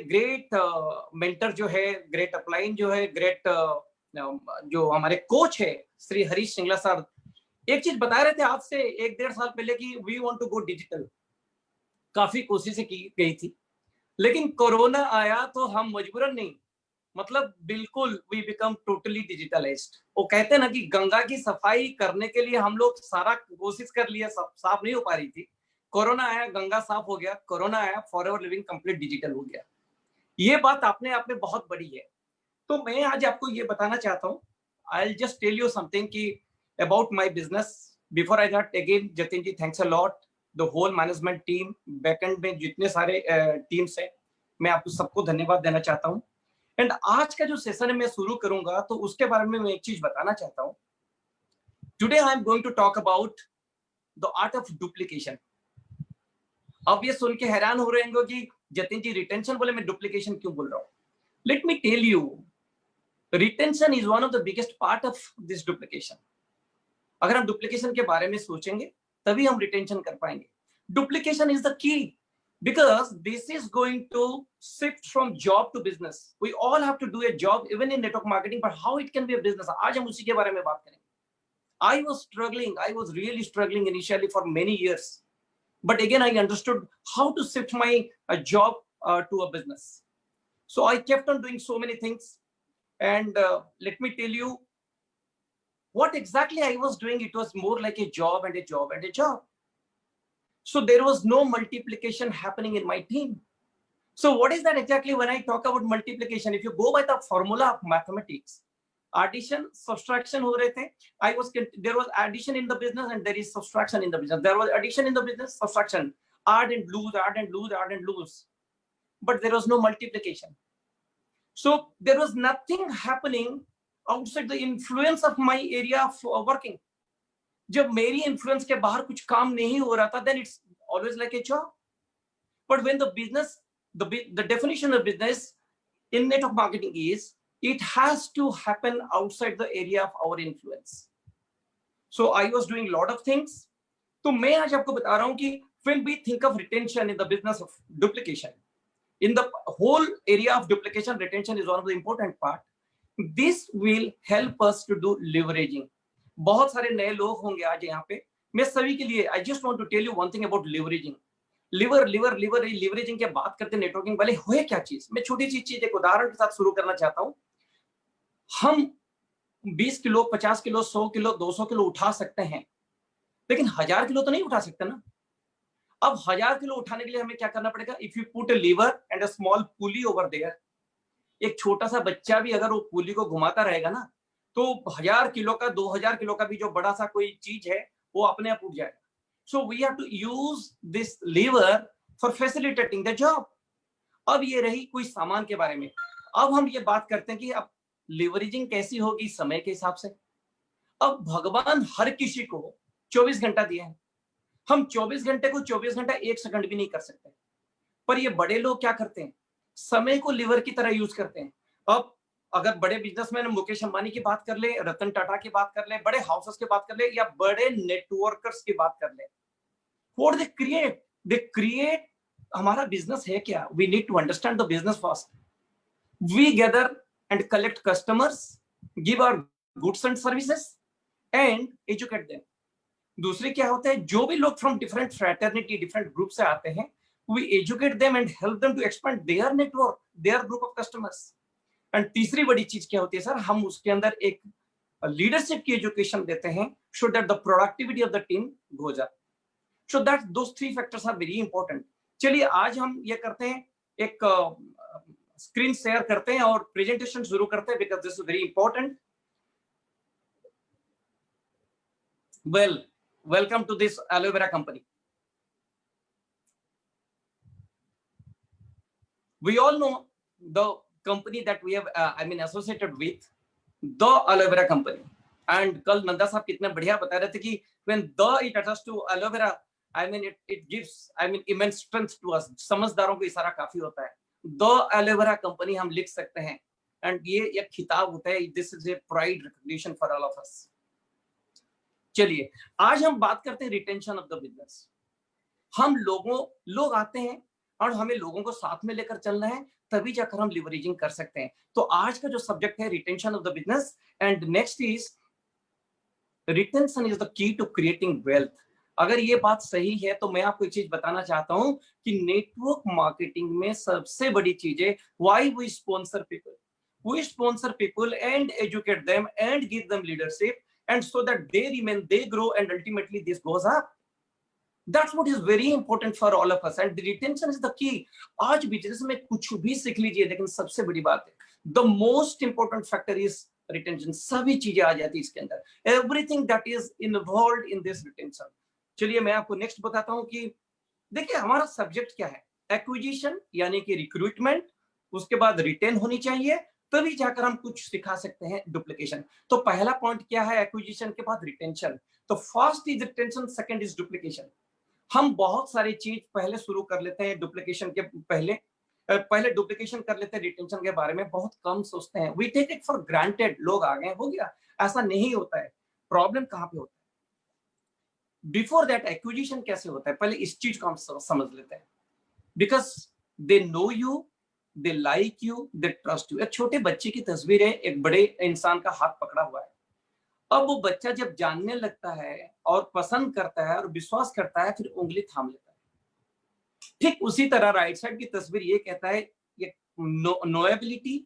Great mentor जो है, great upline जो है, ग्रेट जो हमारे कोच है श्री हरीश सिंगला सर, एक चीज बता रहे थे आज से 1-1.5 साल पहले कि we want to go digital. काफी कोशिशें की गई थी, लेकिन कोरोना आया तो हम मजबूरन नहीं, मतलब बिल्कुल वी बिकम टोटली डिजिटलाइज्ड। वो कहते हैं ना कि गंगा की सफाई करने के लिए हम लोग सारा कोशिश कर लिया, सब साफ नहीं हो पा रही थी। कोरोना आया, गंगा साफ हो गया। कोरोना आया, फॉरएवर लिविंग कंप्लीट डिजिटल हो गया। ये बात अपने आप में बहुत बड़ी है। तो मैं आज आपको ये बताना चाहता हूँ, I will just tell you something कि about my business. Before I start, again Jatin ji thanks a lot, the whole management team, backend में जितने सारे टीम्स हैं, मैं आपको सबको धन्यवाद देना चाहता हूँ। एंड आज का जो सेशन है मैं शुरू करूंगा तो उसके बारे में मैं एक चीज बताना चाहता हूँ। Today I am going to talk about the art of duplication. अब ये सुन के हैरान हो रहे होंगे कि जतिन जी रिटेंशन बोले, मैं डुप्लीकेशन क्यों बोल रहा हूँ। Let me tell you, retention is one of the biggest part of this duplication. अगर हम डुप्लीकेशन के बारे में सोचेंगे तभी हम रिटेंशन कर पाएंगे। डुप्लीकेशन इज द की, because this is going to shift from job to business. We all have to do a job even in network marketing, but how it can be a business, आज हम उसी के बारे में बात करेंगे। I was really struggling initially for many years, but again I understood how to shift my job to a business. So I kept on doing so many things, and let me tell you what exactly I was doing. It was more like a job and a job and a job. So there was no multiplication happening in my team. So what is that exactly when I talk about multiplication? If you go by the formula of mathematics, addition, subtraction ho rahe the. There was addition in the business and there is subtraction in the business. There was addition in the business, subtraction, add and lose, add and lose, add and lose. But there was no multiplication. So there was nothing happening outside the influence of my area of working. जब मेरी influence के बाहर कुछ काम नहीं हो रहा था, then it's always like a job. But when the business, the definition of business in network marketing is it has to happen outside the area of our influence. So I was doing a lot of things. तो मैं आज आपको बता रहा हूं कि when we think of retention in the business of duplication, in the whole area of duplication, retention is one of the important part. This will help us to do leveraging. बहुत सारे नए लोग होंगे आज यहाँ पे, मैं सभी के लिए I just want to tell you one thing about leveraging. Leveraging के बात करते नेटवर्किंग वाले हुए क्या चीज, मैं छोटी सी चीज एक उदाहरण के साथ शुरू करना चाहता हूं। हम 20 किलो, 50 किलो, 100 किलो, 200 किलो उठा सकते हैं, लेकिन 1000 किलो तो नहीं उठा सकते ना। अब 1000 किलो उठाने के लिए हमें क्या करना पड़ेगा? If you put a lever and a small pulley over there, एक छोटा सा बच्चा भी अगर वो पुली को घुमाता रहेगा ना, तो 1000 किलो का, 2000 किलो का भी जो बड़ा सा कोई चीज है वो अपने आप उठ जाएगा। So we have to use this lever for facilitating the job. अब ये रही कोई सामान के बारे में। अब हम ये बात करते हैं कि अब leveraging कैसी होगी समय के हिसाब से। अब भगवान हर किसी को 24 घंटा दिया है, हम 24 घंटे को 24 घंटा 1 सेकंड भी नहीं कर सकते। पर ये बड़े लोग क्या करते हैं? समय को लीवर की तरह यूज करते हैं। अब अगर बड़े बिजनेसमैन मुकेश अंबानी की बात कर ले, रतन टाटा की बात कर ले, बड़े हाउसेस की बात कर ले, या बड़े नेटवर्कर्स की बात कर ले, what they create हमारा बिजनेस है क्या? We need to understand the business first. We gather and collect customers, give our goods and services and educate them. दूसरे क्या होता है, जो भी लोग from different fraternity, different group से आते हैं, we educate them and help them to expand their network, their group of customers. And तीसरी बड़ी चीज क्या होती है सर, हम उसके अंदर एक लीडरशिप की एजुकेशन देते हैं so that the productivity of the team goes up. So that those three factors are very important. चलिए आज हम ये करते हैं, एक स्क्रीन शेयर करते हैं और प्रेजेंटेशन शुरू करते हैं, because this is very important. Well, welcome to this aloe vera company. We all know the company that we have associated with, the aloe vera company. And कल नंदा साहब कितने बढ़िया बता रहे थे कि when the it attached to aloe vera, it gives immense strength to us. समझदारों को इशारा काफी होता है। The aloe vera company हम लिख सकते हैं, and ये एक खिताब होता है। This is a pride recognition for all of us. चलिए आज हम बात करते हैं रिटेंशन ऑफ द बिजनेस। हम लोग आते हैं और हमें लोगों को साथ में लेकर चलना है, तभी जाकर हम लिवरेजिंग कर सकते हैं। तो आज का जो सब्जेक्ट है retention of the business, and next is retention is the key to creating wealth. अगर ये बात सही है तो मैं आपको एक चीज बताना चाहता हूं कि नेटवर्क मार्केटिंग में सबसे बड़ी चीज है why we sponsor people. We sponsor people and educate them and give them leadership, and so that they remain, they grow, and ultimately this goes up. That's what is very important for all of us, and the retention is the key. आज business में कुछ भी सीख लीजिए, लेकिन सबसे बड़ी बात है the most important factor is retention। सभी चीजें आ जाती है इसके अंदर, everything that is involved in this retention। चलिए मैं आपको नेक्स्ट बताता हूं कि देखिए हमारा सब्जेक्ट क्या है, एक्विजिशन यानी कि रिक्रूटमेंट, उसके बाद रिटेन होनी चाहिए, तभी जाकर हम कुछ सिखा सकते हैं डुप्लीकेशन। तो पहला पॉइंट क्या है एक्विजिशन के बाद रिटेंशन। तो first is retention, second is duplication. हम बहुत सारी चीज पहले शुरू कर लेते हैं डुप्लीकेशन के पहले डुप्लीकेशन कर लेते हैं, रिटेंशन के बारे में बहुत कम सोचते हैं। We take it for granted, लोग आ गए हो गया, ऐसा नहीं होता है। प्रॉब्लम कहां पे होता है, बिफोर दैट एक्विजिशन कैसे होता है, पहले इस चीज को हम समझ लेते हैं। Because they know you, they like you, they trust you. एक छोटे बच्चे की तस्वीर है, एक बड़े इंसान का हाथ पकड़ा हुआ है। अब वो बच्चा जब जानने लगता है और पसंद करता है और विश्वास करता है, फिर उंगली थाम लेता है। ठीक उसी तरह राइट साइड की तस्वीर ये कहता है, ये नोएबिलिटी,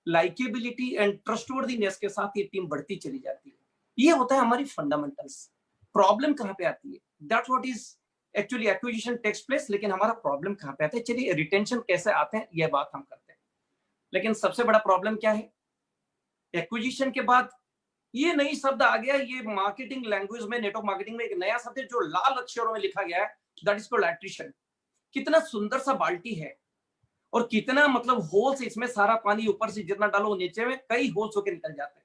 लाइकेबिलिटी एंड ट्रस्टवर्दीनेस के साथ ये टीम बढ़ती चली जाती है। ये होता है हमारी फंडामेंटल्स। प्रॉब्लम कहां पे आती है, that's what is actually acquisition takes place, लेकिन हमारा प्रॉब्लम कहां पे आता है। चलिए रिटेंशन कैसे आते हैं यह बात हम करते हैं, लेकिन सबसे बड़ा प्रॉब्लम क्या है, एक्विजिशन के बाद ये नई शब्द आ गया, ये मार्केटिंग लैंग्वेज में, नेटवर्क मार्केटिंग में एक नया शब्द है जो लाल अक्षरों में लिखा गया है, दैट इज कॉल्ड एट्रिशन। कितना सुंदर सा बाल्टी है और कितना मतलब होल्स, इसमें सारा पानी ऊपर से जितना डालो नीचे में कई होल्स होकर निकल जाते हैं।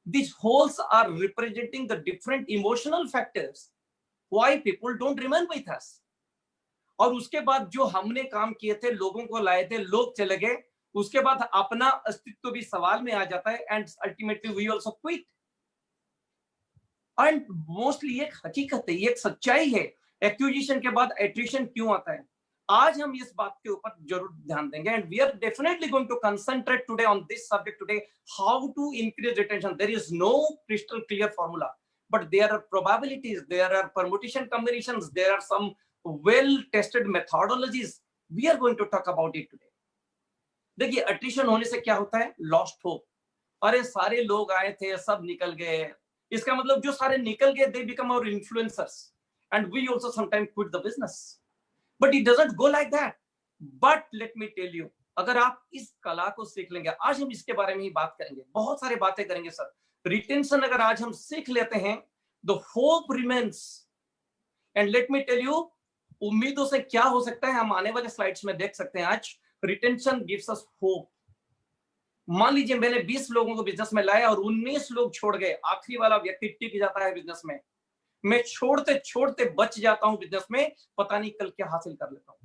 These holes are representing the different emotional factors why people don't remain with us। और उसके बाद जो हमने काम किए थे, लोगों को लाए थे, लोग चले गए, उसके बाद अपना अस्तित्व भी सवाल में आ जाता है, and ultimately we also quit. And mostly एक हकीकत है, ये एक सच्चाई है। एक्विजिशन के बाद एट्रिशन क्यों आता है, आज हम इस बात के ऊपर जरूर ध्यान देंगे, and we are definitely going to concentrate today on this subject today, how to increase retention. There is no crystal clear formula, but there are probabilities, there are permutation combinations, there are some well tested methodologies, we are going to talk about it today। देखिए attrition होने से क्या होता है, lost hope. अरे सारे लोग आए थे, सब निकल गए, इसका मतलब जो सारे निकल गए, they become our influencers and we also sometimes quit the business, but it doesn't go like that। but let me tell you, अगर आप इस कला को सीख लेंगे, आज हम इसके बारे में ही बात करेंगे, बहुत सारी बातें करेंगे सर। रिटेंशन अगर आज हम सीख लेते हैं, the hope remains, and let me tell you उम्मीदों से क्या हो सकता है, हम आने वाले स्लाइड्स में देख सकते हैं। आज रिटेंशन गिव्स अस होप। मान लीजिए मैंने 20 लोगों को बिजनेस में लाया और 19 लोग छोड़ गए, आखिरी वाला व्यक्ति टिक जाता है बिजनेस में, मैं छोड़ते छोड़ते बच जाता हूं बिजनेस में, पता नहीं कल क्या हासिल कर लेता हूं।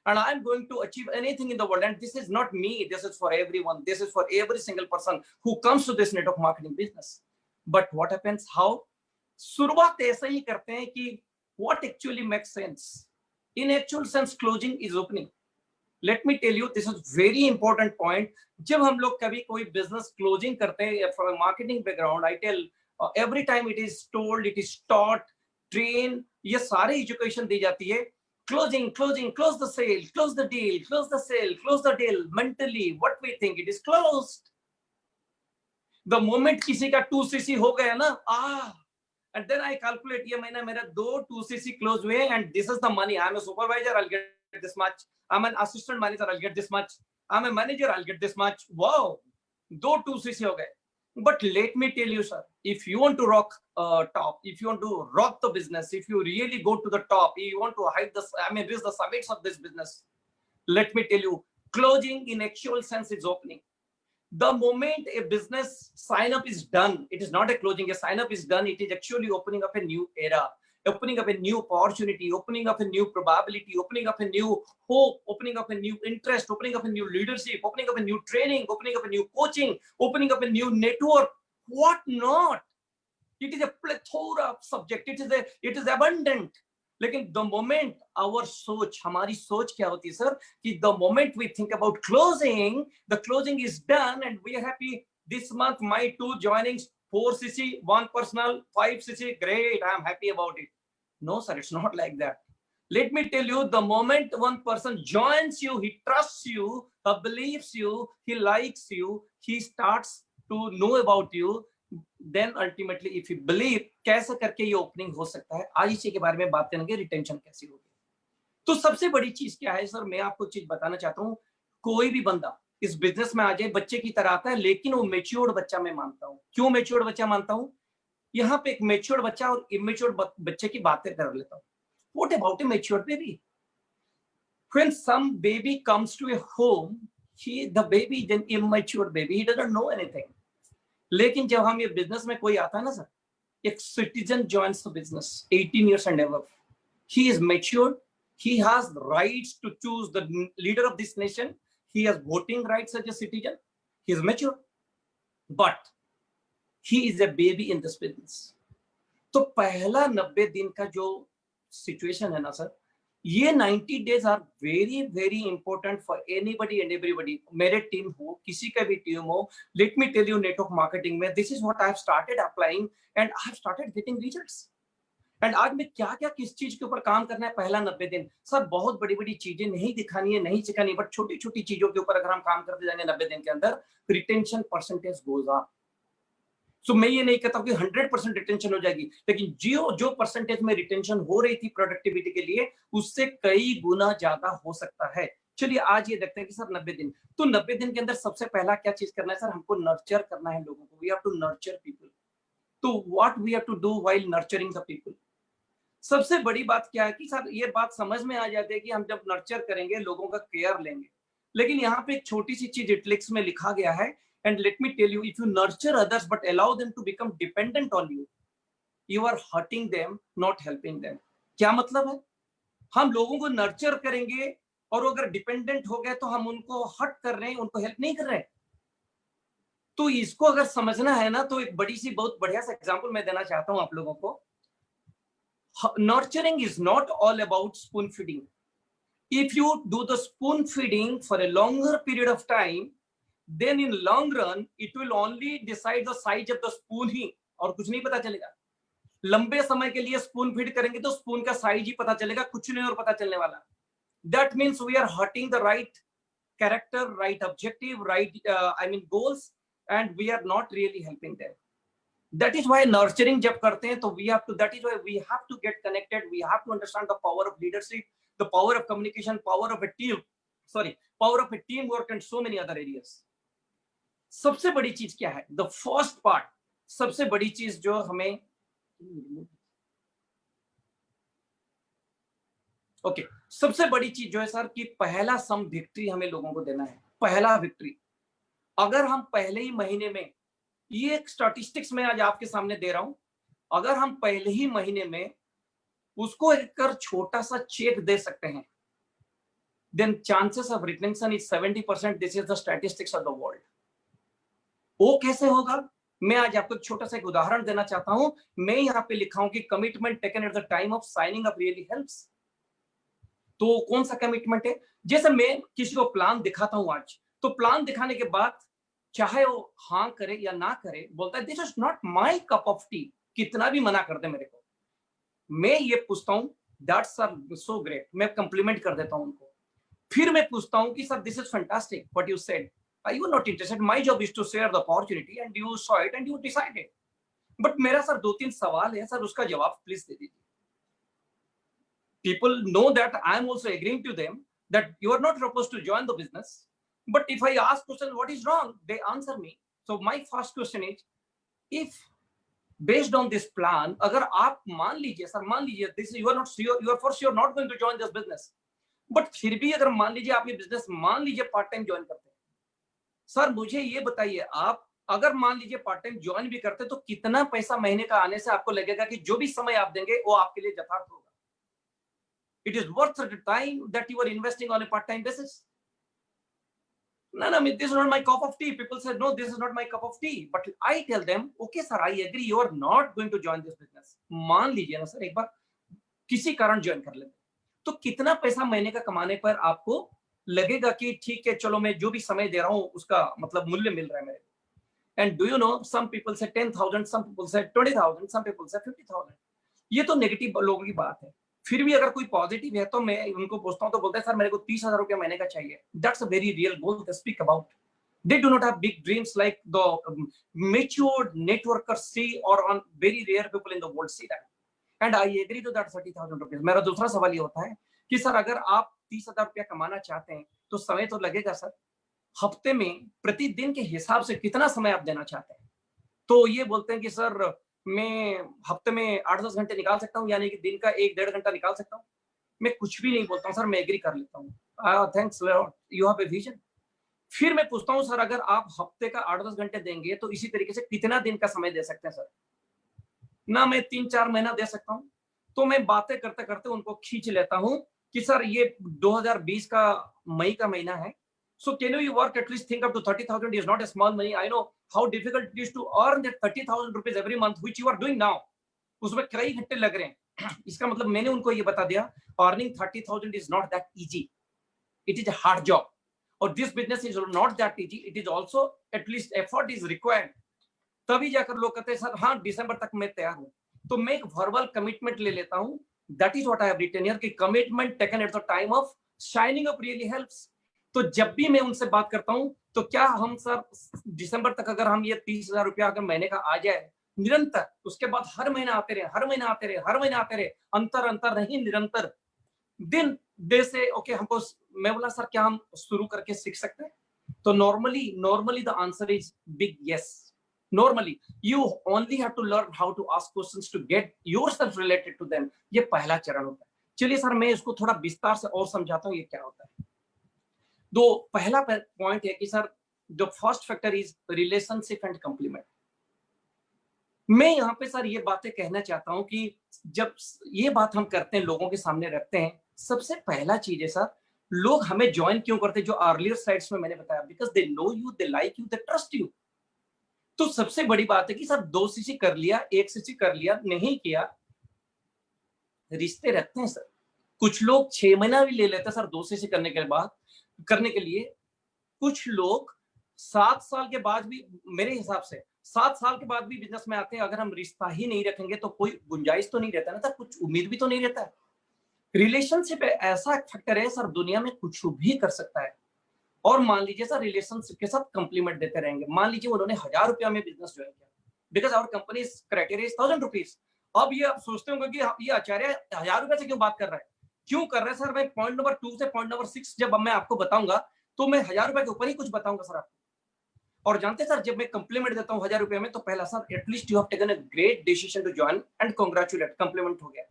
And I am going to achieve anything in the world, and this is not me, this is for everyone, this is for every single person who comes to this network marketing business। but what happens, how शुरुआत ऐसे ही करते हैं कि what actually makes sense, in actual sense closing is opening। let me tell you, this is very important point। जब हम लोग कभी कोई बिजनेस क्लोजिंग करते हैं, from a marketing background I tell every time it is told, it is taught, train, ये सारे education दी जाती है, closing, close the sale, close the deal, close the sale, close the deal। mentally what we think, it is closed। the moment किसी का 2cc हो गया ना, and then I calculate, ये महीना मेरा 2 2cc close हुए, and this is the money, I am a supervisor, I'll get this much, I'm an assistant manager, I'll get this much, I'm a manager, I'll get this much। wow, 2 2cc हो गए। but let me tell you sir, if you want to rock top, if you want to rock the business, if you really go to the top, you want to hide the, reach the summits of this business, let me tell you, closing in actual sense is opening। the moment a business sign up is done, it is not a closing, a sign up is done, it is actually opening up a new era, opening up a new opportunity, opening up a new probability, opening up a new hope, opening up a new interest, opening up a new leadership, opening up a new training, opening up a new coaching, opening up a new network, what not। it is a plethora of subject, it is abundant, लेकिन the moment our सोच, हमारी सोच क्या होती है sir, कि the moment we think about closing, the closing is done and we are happy, this month my 2 joinings, 4 cc, 1 personal, 5 cc, great, I am happy about it. No sir, it's not like that. Let me tell you, the moment one person joins you, he trusts you, he believes you, he likes you, he starts to know about you, then ultimately if you believe, कैसे करके ये opening हो सकता है, आज इसी के बारे में बात करेंगे, रिटेंशन कैसी होगी। तो सबसे बड़ी चीज क्या है सर, मैं आपको चीज बताना चाहता हूँ, कोई भी बंदा इस बिजनेस में आ जाए बच्चे की तरह आता है, लेकिन वो मेच्योर्ड बच्चा मैं मानता हूँ। क्यों मेच्योर्ड बच्चा मानता हूँ? यहाँ पे एक मेच्योर्ड बच्चा और इमेच्योर्ड बच्चे की बातें कर लेता हूँ। What about a mature baby? When some baby comes to a home, the baby is an immature baby, he doesn't know anything. लेकिन जब हम ये बिजनेस में कोई आता है ना सर, एक citizen joins the business 18 years and above, he is matured, he has rights to choose the leader of this nation, he has voting rights as a citizen, he is mature, but he is a baby in this business. तो पहला 90 दिन का जो situation है ना sir, ये 90 days are very very important for anybody and everybody. मेरे team हो, किसी का भी टीम हो, let me tell you, network marketing में this is what I have started applying and I have started getting results. And आज में क्या क्या किस चीज के ऊपर काम करना है पहला 90 दिन सर, बहुत बड़ी बड़ी चीजें नहीं दिखानी है, नहीं सिखानी है, बट छोटी छोटी चीजों के ऊपर अगर हम काम करते जाएंगे 90 दिन के अंदर, रिटेंशन परसेंटेज गोज अप। तो मैं ये नहीं कहता कि 100% रिटेंशन हो जाएगी, लेकिन जो परसेंटेज में रिटेंशन हो रही थी प्रोडक्टिविटी के लिए, उससे कई गुना ज्यादा हो सकता है। चलिए आज ये देखते हैं कि सर 90 दिन, तो 90 दिन के अंदर सबसे पहला क्या चीज करना है सर, हमको नर्चर करना है लोगों को। We have to nurture people. तो what we have to do while nurturing the people? सबसे बड़ी बात क्या है कि सर ये बात समझ में आ जाती है कि हम जब नर्चर करेंगे, लोगों का केयर लेंगे, लेकिन यहाँ पे एक छोटी सी चीज इटलिक्स में लिखा गया है, and let me tell you, if you nurture others but allow them to become dependent on you, you are hurting them, not helping them. क्या मतलब है? हम लोगों को नर्चर करेंगे और अगर डिपेंडेंट हो गए तो हम उनको हर्ट कर रहे हैं, उनको हेल्प नहीं कर रहे हैं। तो इसको अगर समझना है ना, तो एक बड़ी सी बहुत बढ़िया सा एग्जांपल मैं देना चाहता हूं आप लोगों को। Nurturing is not all about spoon feeding. If you do the spoon feeding for a longer period of time, then in long run it will only decide the size of the spoon ही, और कुछ नहीं पता चलेगा। लंबे समय के लिए spoon feed करेंगे तो स्पून का साइज ही पता चलेगा, कुछ नहीं और पता चलने वाला। That means we are hurting the right character, right objective, right I mean goals, and we are not really helping them. That is why nurturing जब करते हैं तो we have to, that is why we have to get connected, we have to understand the power of leadership, the power of communication, power of a team, power of a teamwork and so many other areas. सबसे बड़ी चीज क्या है? The first part, सबसे बड़ी चीज जो हमें सबसे बड़ी चीज जो है सर कि पहला सम विक्ट्री हमें लोगों को देना है। पहला विक्ट्री, अगर हम पहले ही महीने में, ये एक स्टैटिस्टिक्स में आज आपके सामने दे रहा हूं, अगर हम पहले ही महीने में उसको एक छोटा सा चेक दे सकते हैं, then chances of retention is 70%. This is the statistics of the world. वो कैसे होगा? मैं आज आपको एक छोटा सा एक उदाहरण देना चाहता हूं। मैं यहाँ पे लिखा हूं कि commitment taken at the time of signing up really helps. तो कौन सा कमिटमेंट है? जैसे मैं किसी को प्लान दिखाता हूं आज, तो प्लान दिखाने के बाद चाहे वो हाँ करे या ना करे, बोलता है this is not my cup of T, कितना भी मना कर दे मेरे को, मैं ये पूछता हूँ दैट्स सो ग्रेट, मैं कंप्लीमेंट कर देता हूँ उनको। फिर मैं पूछता हूँ कि sir this is fantastic what you said, you are not interested, my job is to share the opportunity and you saw it and you decided, but मेरा सर 2-3 सवाल है सर, उसका जवाब प्लीज दे दीजिए। People know that I am also agreeing to them that you are not supposed to join the business, but if I ask question what is wrong, they answer me. So my first question is, if based on this plan, अगर आप मान लीजिए sir, मान लीजिए this you are not sure, you are for sure not going to join this business, but फिर भी अगर मान लीजिए आप ये बिजनेस मान लीजिए पार्ट टाइम ज्वाइन करते हैं, सर मुझे ये बताइए, आप अगर मान लीजिए पार्ट टाइम ज्वाइन भी करते तो कितना पैसा महीने का आने से आपको लगेगा कि जो भी समय आप देंगे वो आपके लिए यथार्थ होगा? It is worth the time that you are investing on a part time basis. No, this is not my cup of tea. People say, no, this is not my cup of tea. But I tell them, okay, sir, I agree. You are not going to join this business. मान लीजिए ना sir, एक बार किसी कारण join कर लेते, तो कितना पैसा महीने का कमाने पर आपको लगेगा कि ठीक है चलो मैं जो भी समय दे रहा हूं उसका मतलब मूल्य मिल रहा है मेरे को। And do you know some people से 10,000, सम पीपल से 20,000, सम पीपल से 50,000। ये तो नेगेटिव लोगों की बात है। फिर भी अगर कोई पॉजिटिव है तो मैं उनको पूछता हूँ तो बोलते हैं सर मेरे को 30,000 रुपया महीने का चाहिए। That's a very real goal to speak about. They do not have big dreams like the matured networkers see, or on very rare people in the world see that. And I agree to that 30,000 rupees। मेरा दूसरा सवाल ये होता है कि sir अगर आप 30,000 रुपया कमाना चाहते हैं तो समय तो लगेगा सर। हफ्ते में प्रतिदिन के हिसाब से कितना समय आप देना चाहते हैं? तो ये बोलते हैं कि सर मैं हफ्ते में 8-10 घंटे निकाल सकता हूँ, यानी कि दिन का 1-1.5 घंटा निकाल सकता हूँ। मैं कुछ भी नहीं बोलता हूँ सर, मैं एग्री कर लेता हूँ। Thanks lot, you have a vision. फिर मैं पूछता हूँ सर अगर आप हफ्ते का 8-10 घंटे देंगे तो इसी तरीके से कितना दिन का समय दे सकते हैं सर? ना मैं 3-4 महीना दे सकता हूँ। तो मैं बातें करते करते उनको खींच लेता हूँ कि सर ये 2020 का मई का महीना है, so can you work at least think up to 30,000 is not a small money। I know how difficult it is to earn that 30,000 rupees every month which you are doing now। उसमें कई घंटे लग रहे हैं। इसका मतलब मैंने उनको ये बता दिया earning 30,000 is not that easy, it is a hard job, और this business is not that easy, it is also at least effort is required। तभी जाकर लोग कहते हैं सर हाँ दिसंबर तक मैं तैयार हूँ। तो मैं एक वर्बल कमिटमेंट ले लेता हूँ। That is what I have written here कि commitment taken at the time of shining up really helps. तो जब भी मैं उनसे बात करता हूँ तो क्या हम सर दिसंबर तक अगर हम ये 30,000 रुपया अगर महीने का आ जाए निरंतर, उसके बाद हर महीना आते रहे, हर महीना आते रहे, हर महीना आते रहे, अंतर अंतर नहीं निरंतर दिन दे से ओके हमको। मैं बोला सर क्या हम शुरू करके सीख सकते हैं? तो normally the answer is big yes. Normally, you only have to learn how to ask questions to get yourself related to them। ये पहला चरण होता है। चलिए सर मैं इसको थोड़ा विस्तार से और समझाता हूँ ये क्या होता है। दो पहला पॉइंट है कि sir the first factor is relationship and complement. मैं यहाँ पे सर ये बातें कहना चाहता हूँ कि जब ये बात हम करते हैं लोगों के सामने रखते हैं, सबसे पहला चीज है सर लोग हमें ज्वाइन क्यों करते हैं? जो अर्लियर स्लाइड्स में मैंने बताया, because they know you, they like you, they trust you. तो सबसे बड़ी बात है कि सर 2 सीसी कर लिया, 1 सीसी कर लिया, नहीं किया, रिश्ते रखते हैं सर। कुछ लोग 6 महीना भी ले लेते हैं सर 2 सीसी करने के बाद करने के लिए। कुछ लोग 7 साल के बाद भी, मेरे हिसाब से 7 साल के बाद भी बिजनेस में आते हैं। अगर हम रिश्ता ही नहीं रखेंगे तो कोई गुंजाइश तो नहीं रहता ना सर, कुछ उम्मीद भी तो नहीं रहता है। रिलेशनशिप ऐसा फैक्टर है सर दुनिया में कुछ भी कर सकता है। और मान लीजिए सर रिलेशनशिप के साथ कंप्लीमेंट देते रहेंगे। मान लीजिए उन्होंने 1,000 रुपया में बिजनेस ज्वाइन किया, because our company criteria is 1,000 rupees. अब ये आप सोचते होंगे कि ये आचार्य 1,000 रुपए से क्यों बात कर रहा है, क्यों कर रहे हैं सर? मैं पॉइंट नंबर 2 से पॉइंट नंबर 6 जब मैं आपको बताऊंगा तो मैं 1,000 रुपए के ऊपर ही कुछ बताऊंगा सर आपको। और जानते सर जब मैं कंप्लीमेंट देता हूँ 1,000 रुपए में, तो पहला sir at least you have taken a great decision to join and congratulate, compliment हो गया।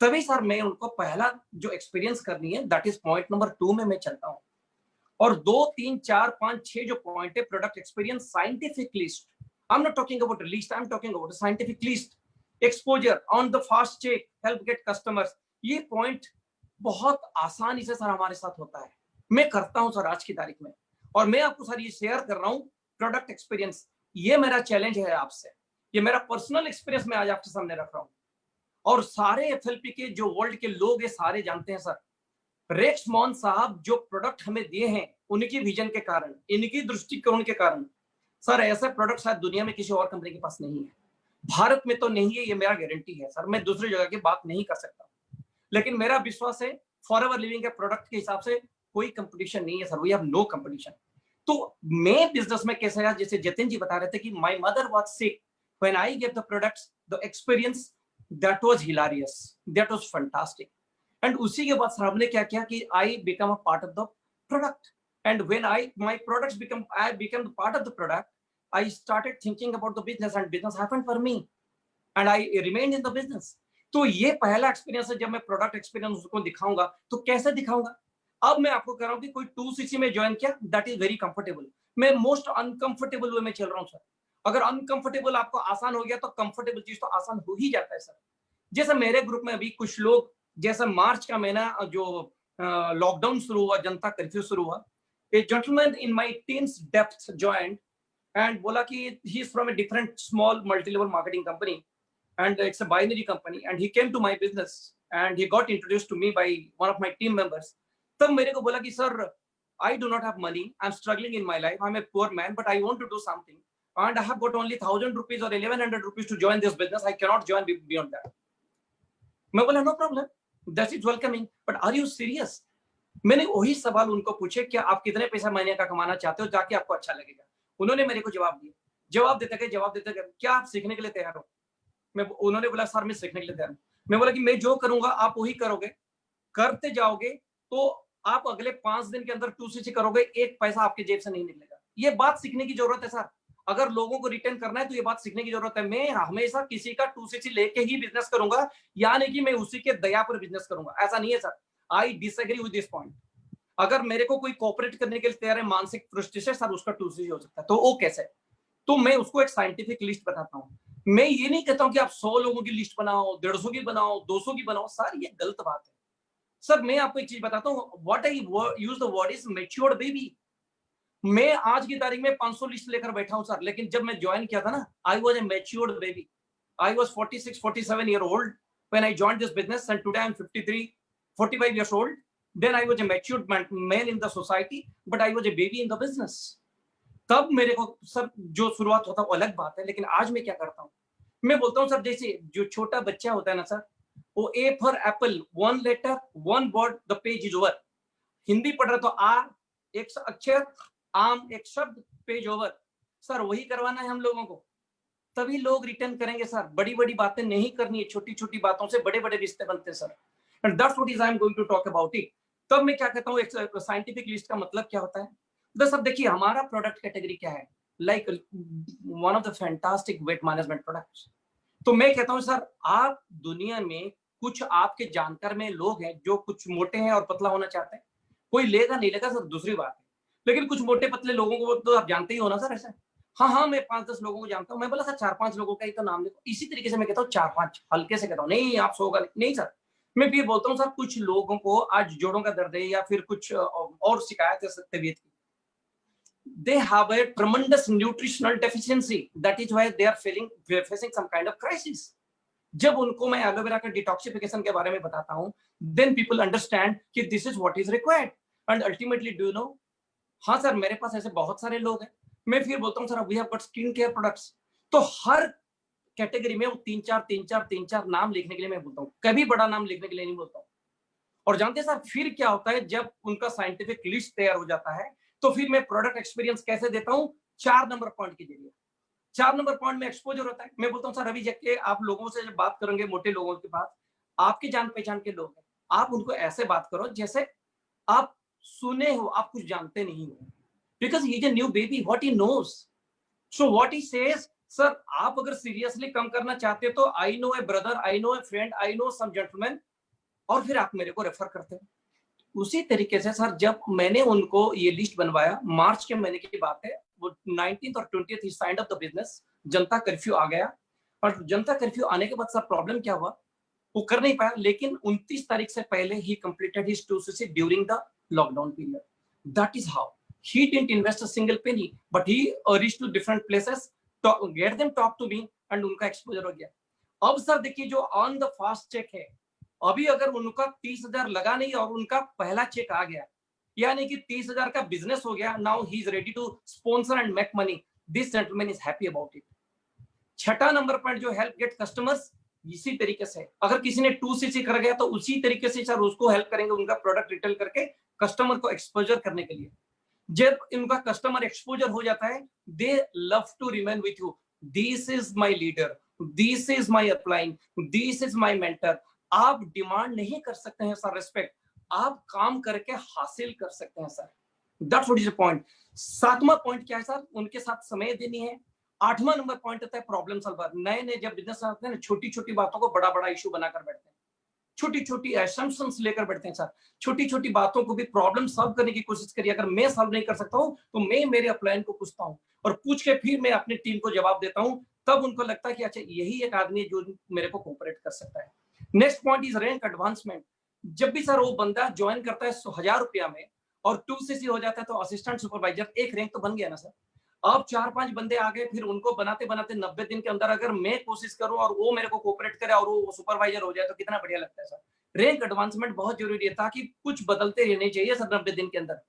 तभी सर मैं उनको पहला जो एक्सपीरियंस करनी है दैट इज पॉइंट नंबर 2 में मैं चलता हूँ। और 2, 3, 4, 5, 6 जो पॉइंट है, product experience, scientific list, I am not talking about list, I am talking about scientific list, exposure, on the fast check, help get customers. ये पॉइंट बहुत आसानी से सर हमारे साथ होता है, मैं करता हूं सर आज की तारीख में। और मैं आपको सर ये शेयर कर रहा हूं प्रोडक्ट एक्सपीरियंस। ये मेरा चैलेंज है आपसे, ये मेरा पर्सनल एक्सपीरियंस मैं आज आपके सामने रख रहा हूं। और सारे एफएलपी के जो वर्ल्ड के लोग है सारे जानते हैं सर, रेक्स मॉन साहब जो प्रोडक्ट हमें दिए हैं उनकी विजन के कारण, इनकी दृष्टिकोण के कारण सर ऐसे प्रोडक्ट शायद दुनिया में किसी और कंपनी के पास नहीं है, भारत में तो नहीं है, ये मेरा गारंटी है सर। मैं दूसरी जगह की बात नहीं कर सकता, लेकिन मेरा विश्वास है फॉरएवर लिविंग के प्रोडक्ट के हिसाब से कोई कंपटीशन नहीं है sir, we have no competition. तो मैं बिजनेस में कैसे आया, जैसे जतिन जी बता रहे थे कि my mother was sick when I gave the products, the experience that was hilarious, that was fantastic. And उसी के बाद सर हमने क्या किया कि I become a part of the product, and when my products become I become the part of the product, I started thinking about the business and business happened for me and I remained in the business. तो ये पहला experience है। जब मैं product experience उसको दिखाऊंगा तो कैसे दिखाऊंगा? अब मैं आपको कह रहा हूं कि कोई 2cc में ज्वाइन किया, दैट इज वेरी कंफर्टेबल। मैं मोस्ट अनकंफर्टेबल वे में चल रहा हूं सर। अगर अनकंफर्टेबल आपको आसान हो गया तो कंफर्टेबल चीज तो आसान हो ही जाता है सर। जैसे मेरे ग्रुप में अभी कुछ लोग, जैसे मार्च का महीना जो लॉकडाउन शुरू हुआ, जनता कर्फ्यू शुरू हुआ, ए gentleman in my teams depth joined and बोला कि he is from a different small multi level marketing company and it's a binary company, and he came to my business and he got introduced to me by one of my team members. तब मेरे को बोला कि sir, I do not have money, I'm struggling in my life, I'm a poor man, but I want to do something, and I have got only 1,000 rupees or 1,100 rupees to join this business, I cannot join beyond that. मैं बोला no problem, that is welcoming, but are you serious? मैंने वही सवाल उनको पूछे, क्या आप कितने पैसा महीने का कमाना चाहते हो, जाके आपको अच्छा लगेगा? उन्होंने मेरे को जवाब दिया, जवाब देते गए, क्या आप सीखने के लिए तैयार हो? उन्होंने बोला सर मैं सीखने के लिए तैयार हूं। मैं बोला कि मैं जो करूंगा आप वही करोगे, करते जाओगे तो आप अगले 5 दिन के अंदर 2cc करोगे, एक पैसा आपके जेब से नहीं निकलेगा। ये बात सीखने की जरूरत है सर, अगर लोगों को रिटर्न करना है तो ये बात सीखने की जरूरत है। मैं हमेशा किसी का 2cc लेके ही बिजनेस करूंगा, यानी कि मैं उसी के दया पर बिजनेस करूंगा, ऐसा नहीं है sir. I disagree with this point. अगर मेरे को कोई कोऑपरेट करने के लिए तैयार है मानसिक दृष्टि से, सर उसका 2cc हो सकता है, तो वो कैसे? तो मैं उसको एक साइंटिफिक लिस्ट बताता हूँ। मैं ये नहीं कहता हूं कि आप 100 लोगों की लिस्ट बनाओ, 150 की बनाओ, 200 की बनाओ, सर ये गलत बात है। सर मैं आपको एक चीज बताता हूँ, what I use the word is matured baby. मैं आज की तारीख में 500 लिस्ट लेकर बैठा हूं सर, लेकिन जब मैं ज्वाइन किया था ना, I was a matured baby. I was 46 47 year old when I joined this business, and today I M 53 45 years old. Then I was a matured man in the society, but I was a baby in the business. तब मेरे को सब जो शुरुआत होता है वो अलग बात है, लेकिन आज मैं क्या करता हूँ, मैं बोलता हूँ सर जैसे जो छोटा बच्चा होता है ना सर, वो A for Apple, 1 letter 1 word, the page is over. Hindi पढ़ रहे तो आ एक अक्षर, आम एक शब्द, पेज ओवर। सर वही करवाना है हम लोगों को, तभी लोग रिटर्न करेंगे सर। बड़ी बड़ी बातें नहीं करनी है, छोटी छोटी बातों से बड़े बड़े रिश्ते बनते हैं sir, and that's what is I am going to talk about it. तब मैं क्या कहता हूँ, एक साइंटिफिक लिस्ट का मतलब क्या होता है। तो सब देखिए हमारा प्रोडक्ट कैटेगरी क्या है, like one of the fantastic weight management products. तो मैं कहता हूँ सर, आप दुनिया में कुछ आपके जानकार में लोग हैं जो कुछ मोटे हैं और पतला होना चाहते हैं, कोई लेगा नहीं लेगा सर दूसरी बात है, लेकिन कुछ मोटे पतले लोगों को तो आप जानते ही हो ना सर। ऐसे हाँ मैं 5-10 लोगों को जानता हूँ। मैं बोला सर 4-5 लोगों का ही तो नाम देखो, इसी तरीके से मैं कहता हूँ 4-5 हल्के से कहता हूँ, नहीं आप 100 का नहीं सर। मैं भी बोलता हूँ सर, कुछ लोगों को आज जोड़ों का दर्द है या फिर कुछ और शिकायत है तबीयत की, they have a tremendous nutritional deficiency, that is why they are facing some kind of crisis. जब उनको मैं एलोवेरा का डिटॉक्सिफिकेशन के बारे में बताता हूँ, then people understand कि this is what is required, and ultimately do you know, हाँ सर मेरे पास ऐसे बहुत सारे लोग हैं। मैं फिर बोलता हूँ sir we have got skin care products, तो हर कैटेगरी में वो 3-4 नाम लिखने के लिए मैं बोलता हूँ, कभी बड़ा नाम लिखने के लिए नहीं बोलता हूँ। और जानते हैं सर फिर क्या होता है, जब उनका साइंटिफिक लिस्ट तैयार हो जाता है तो फिर मैं प्रोडक्ट एक्सपीरियंस कैसे देता हूँ, 4 नंबर पॉइंट के जरिए। 4 नंबर पॉइंट में एक्सपोजर होता है। मैं बोलता हूँ सर अभी जाके आप लोगों से जब बात करेंगे, मोटे लोगों के पास आपके जान पहचान के लोग हैं, आप उनको ऐसे बात करो जैसे आप सुने हो, आप कुछ जानते नहीं हो, because he is a new baby, what he knows. So what he says, sir आप अगर सीरियसली कम करना चाहते हो तो I know a brother, I know a friend, I know some gentleman, और फिर आप मेरे को रेफर करते हैं। उसी तरीके से सर जब मैंने उनको ये लिस्ट बनवाया, मार्च के महीने की बात है, वो 19th और 20th he signed up the business. Janata curfew आ गया, और जनता कर्फ्यू आने के बाद सर प्रॉब्लम क्या हुआ, वो कर नहीं पाया, लेकिन 29 तारीख से पहले ही completed his 2cc during the lockdown period. That is how he didn't invest a single penny, but he reached to different places, get them talk to me, and उनका एक्सपोजर हो गया। अब सर देखिए जो ऑन द फास्ट चेक है, अभी अगर उनका 30,000 लगा नहीं और उनका पहला चेक आ गया, यानी कि 30,000 का बिजनेस हो गया, now he is ready to sponsor and make money, this gentleman is happy about it. छठा नंबर पॉइंट जो हेल्प गेट कस्टमर्स, इसी तरीके से अगर किसी ने 2cc कर गया तो उसी तरीके से सर उसको हेल्प करेंगे उनका प्रोडक्ट रिटेल करके कस्टमर को एक्सपोजर करने के लिए। जब इनका कस्टमर एक्सपोजर हो जाता है, they love to remain with you, this is my leader, this is my upline, this is my mentor. आप डिमांड नहीं कर सकते हैं सर रिस्पेक्ट, आप काम करके हासिल कर सकते हैं sir. That's what is the point. 7वां पॉइंट क्या है सर, उनके साथ समय देनी है। 8वां नंबर पॉइंट होता है प्रॉब्लम सॉल्वर। नए नए जब बिजनेस आते हैं ना, छोटी छोटी बातों को बड़ा बड़ा इशू बनाकर बैठते हैं, छोटी छोटी असम्पशंस लेकर बैठते हैं सर। छोटी छोटी बातों को भी प्रॉब्लम सॉल्व करने की कोशिश करिए। अगर मैं सॉल्व नहीं कर सकता हूं तो मैं मेरे अपलाइन को पूछता हूं, और पूछ के फिर मैं अपनी टीम को जवाब देता हूं। तब उनको लगता है कि अच्छा यही एक आदमी है जो मेरे को कोऑपरेट कर सकता है। Next point is rank advancement. जब भी सर वो बंदा ज्वाइन करता है 1000 रुपया में और 2cc हो जाता है तो असिस्टेंट सुपरवाइजर, एक रैंक तो बन गया ना सर। अब 4-5 बंदे आ गए, फिर उनको बनाते बनाते 90 दिन के अंदर अगर मैं कोशिश करूं और वो मेरे को कोऑपरेट करे और वो सुपरवाइजर हो जाए तो कितना बढ़िया लगता है सर। रैंक एडवांसमेंट बहुत जरूरी है ताकि कुछ बदलते रहने चाहिए सर 90 दिन के अंदर।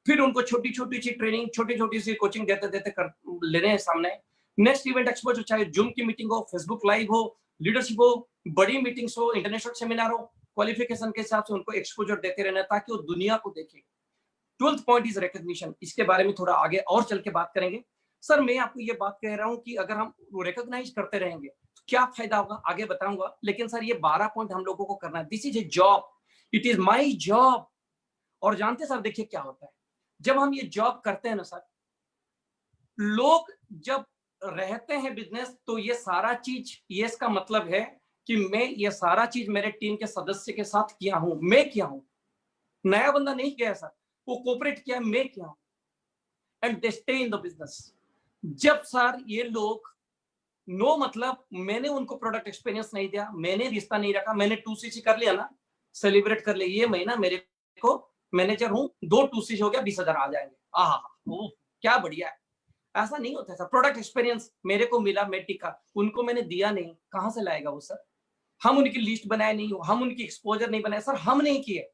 फिर उनको छोटी छोटी सी ट्रेनिंग, छोटी छोटी सी कोचिंग देते देते कर लेने हैं सामने। नेक्स्ट इवेंट एक्सपोजर, चाहे जूम की मीटिंग हो, फेसबुक लाइव हो, लीडरशिप हो, बड़ी मीटिंग्स हो, इंटरनेशनल सेमिनार हो, क्वालिफिकेशन के हिसाब से उनको एक्सपोजर देते रहना ताकि वो दुनिया को देखे। 12th point is recognition. इसके बारे में थोड़ा आगे और चल के बात करेंगे। सर मैं आपको ये बात कह रहा हूं कि अगर हम रिकॉग्नाइज करते रहेंगे तो क्या फायदा होगा, आगे बताऊंगा। लेकिन सर ये 12 पॉइंट हम लोगों को करना है। This is a job, it is my job. और जानते सर देखिए क्या होता है, जब हम ये जॉब करते हैं ना सर, लोग जब रहते हैं बिजनेस तो ये सारा चीज, ये इसका मतलब है कि मैं ये सारा चीज मेरे टीम के सदस्य के साथ किया हूं, मैं किया हूं। नया बंदा नहीं किया सर, वो कोऑपरेट किया, मैं किया हूं। And they stay in the business. जब सर ये लोग नो मतलब मैंने उनको प्रोडक्ट एक्सपीरियंस नहीं दिया, मैंने रिश्ता नहीं रखा, मैंने 2cc कर लिया ना, सेलिब्रेट कर लिया, ये महीना मेरे को मैनेजर हूं, 2 2cc हो गया, 20,000 आ जाएंगे, आहा क्या बढ़िया है। ऐसा नहीं होता सर। प्रोडक्ट एक्सपीरियंस मेरे को मिला, मैं टिका, उनको मैंने दिया नहीं, कहां से लाएगा वो सर। हम उनकी लिस्ट बनाए नहीं, हम उनकी एक्सपोजर नहीं बनाए सर, हम नहीं किए।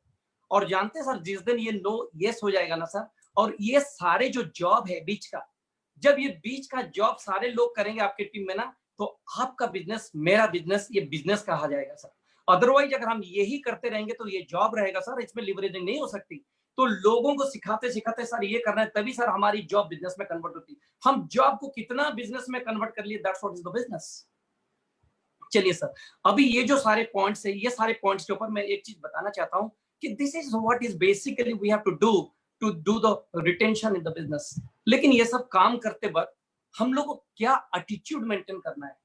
और जानते सर जिस दिन ये नो यस हो जाएगा ना सर, और ये सारे जो जॉब है बीच का, जब ये बीच का जॉब सारे लोग करेंगे आपकी टीम में ना, तो आपका बिजनेस, मेरा बिजनेस, ये बिजनेस कहा जाएगा सर। अदरवाइज अगर हम यही करते रहेंगे तो ये जॉब रहेगा सर, इसमें लिवरेजिंग नहीं हो सकती। तो लोगों को सिखाते सिखाते सर ये करना है, तभी सर हमारी जॉब बिजनेस में कन्वर्ट होती है। हम जॉब को कितना बिजनेस में कन्वर्ट कर लिए, that's what is the business. चलिए सर, अभी ये जो सारे पॉइंट्स है, ये सारे पॉइंट्स के ऊपर मैं एक चीज बताना चाहता हूं कि this is what is basically we have to do the retention in the business. लेकिन ये सब काम करते वक्त हम लोग को क्या एटीट्यूड मेंटेन करना है।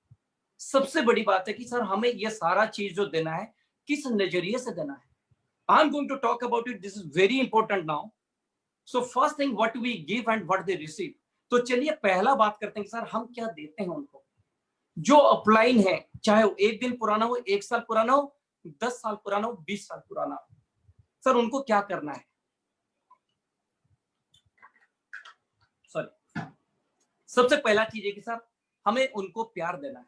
सबसे बड़ी बात है कि सर हमें ये सारा चीज जो देना है, किस नजरिए से देना है। I am going to talk about it, this is very important now. So first thing, what we give and what they receive. तो चलिए पहला बात करते हैं कि सर हम क्या देते हैं उनको। जो अपलाइन है, चाहे वो 1 दिन पुराना हो, 1 साल पुराना हो, 10 साल पुराना हो, 20 साल पुराना हो, सर उनको क्या करना है। सॉरी, सबसे पहला चीज है कि सर हमें उनको प्यार देना है।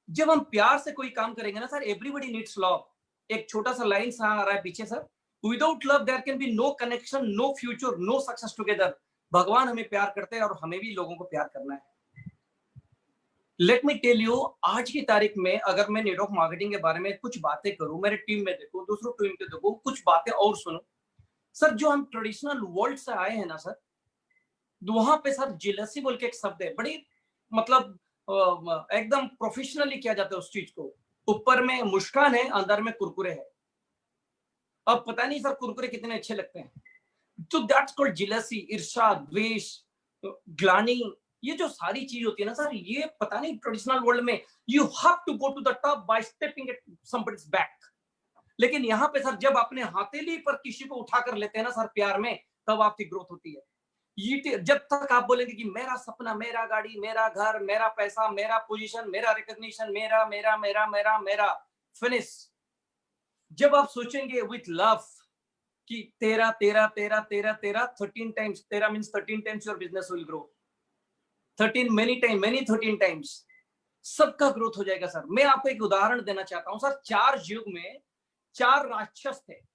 जब हम प्यार से कोई काम करेंगे ना सर, एवरीबडी नीड्स लव। एक छोटा सा लाइन सा आ रहा है पीछे sir, without love there can be no connection, no future, no success together. भगवान हमें प्यार करते हैं और हमें भी लोगों को प्यार करना है। लेट मी टेल यू, आज की तारीख में अगर मैं नेटवर्क मार्केटिंग के बारे में कुछ बातें करूं, मेरे टीम में देखो, दूसरों टीम में देखो, कुछ बातें और सुनो सर। जो हम ट्रेडिशनल वर्ल्ड से आए हैं ना सर, वहां पे सर जेलसी बोल के एक शब्द है, बड़ी मतलब एकदम प्रोफेशनली किया जाता है उस चीज को। ऊपर में मुस्कान है, अंदर में कुरकुरे है। अब पता नहीं सर कुरकुरे कितने अच्छे लगते हैं। तो दैट्स कॉल्ड जेलसी, ईर्ष्या, द्वेष, ग्लानि। ये जो सारी चीज होती है ना सर, ये पता नहीं ट्रेडिशनल वर्ल्ड में you have to go to the top by stepping it somebody's back. लेकिन यहाँ पे सर जब अपने हथेली पर किसी को उठा कर लेते हैं ना सर प्यार में, तब आपकी ग्रोथ होती है। ये जब तक आप बोलेंगे कि मेरा सपना, मेरा गाड़ी, मेरा घर, मेरा पैसा, मेरा पोजीशन, मेरा रिकॉग्निशन, मेरा मेरा मेरा मेरा मेरा, फिनिश। जब आप सोचेंगे विथ लव कि तेरा तेरा तेरा तेरा तेरा 13 टाइम्स, तेरा means 13 times your business will grow. 13 many time, many 13 times, सबका ग्रोथ हो जाएगा सर। मैं आपको एक उदाहरण देना चाहता हूं सर। 4 युग में 4 राक्षस थे।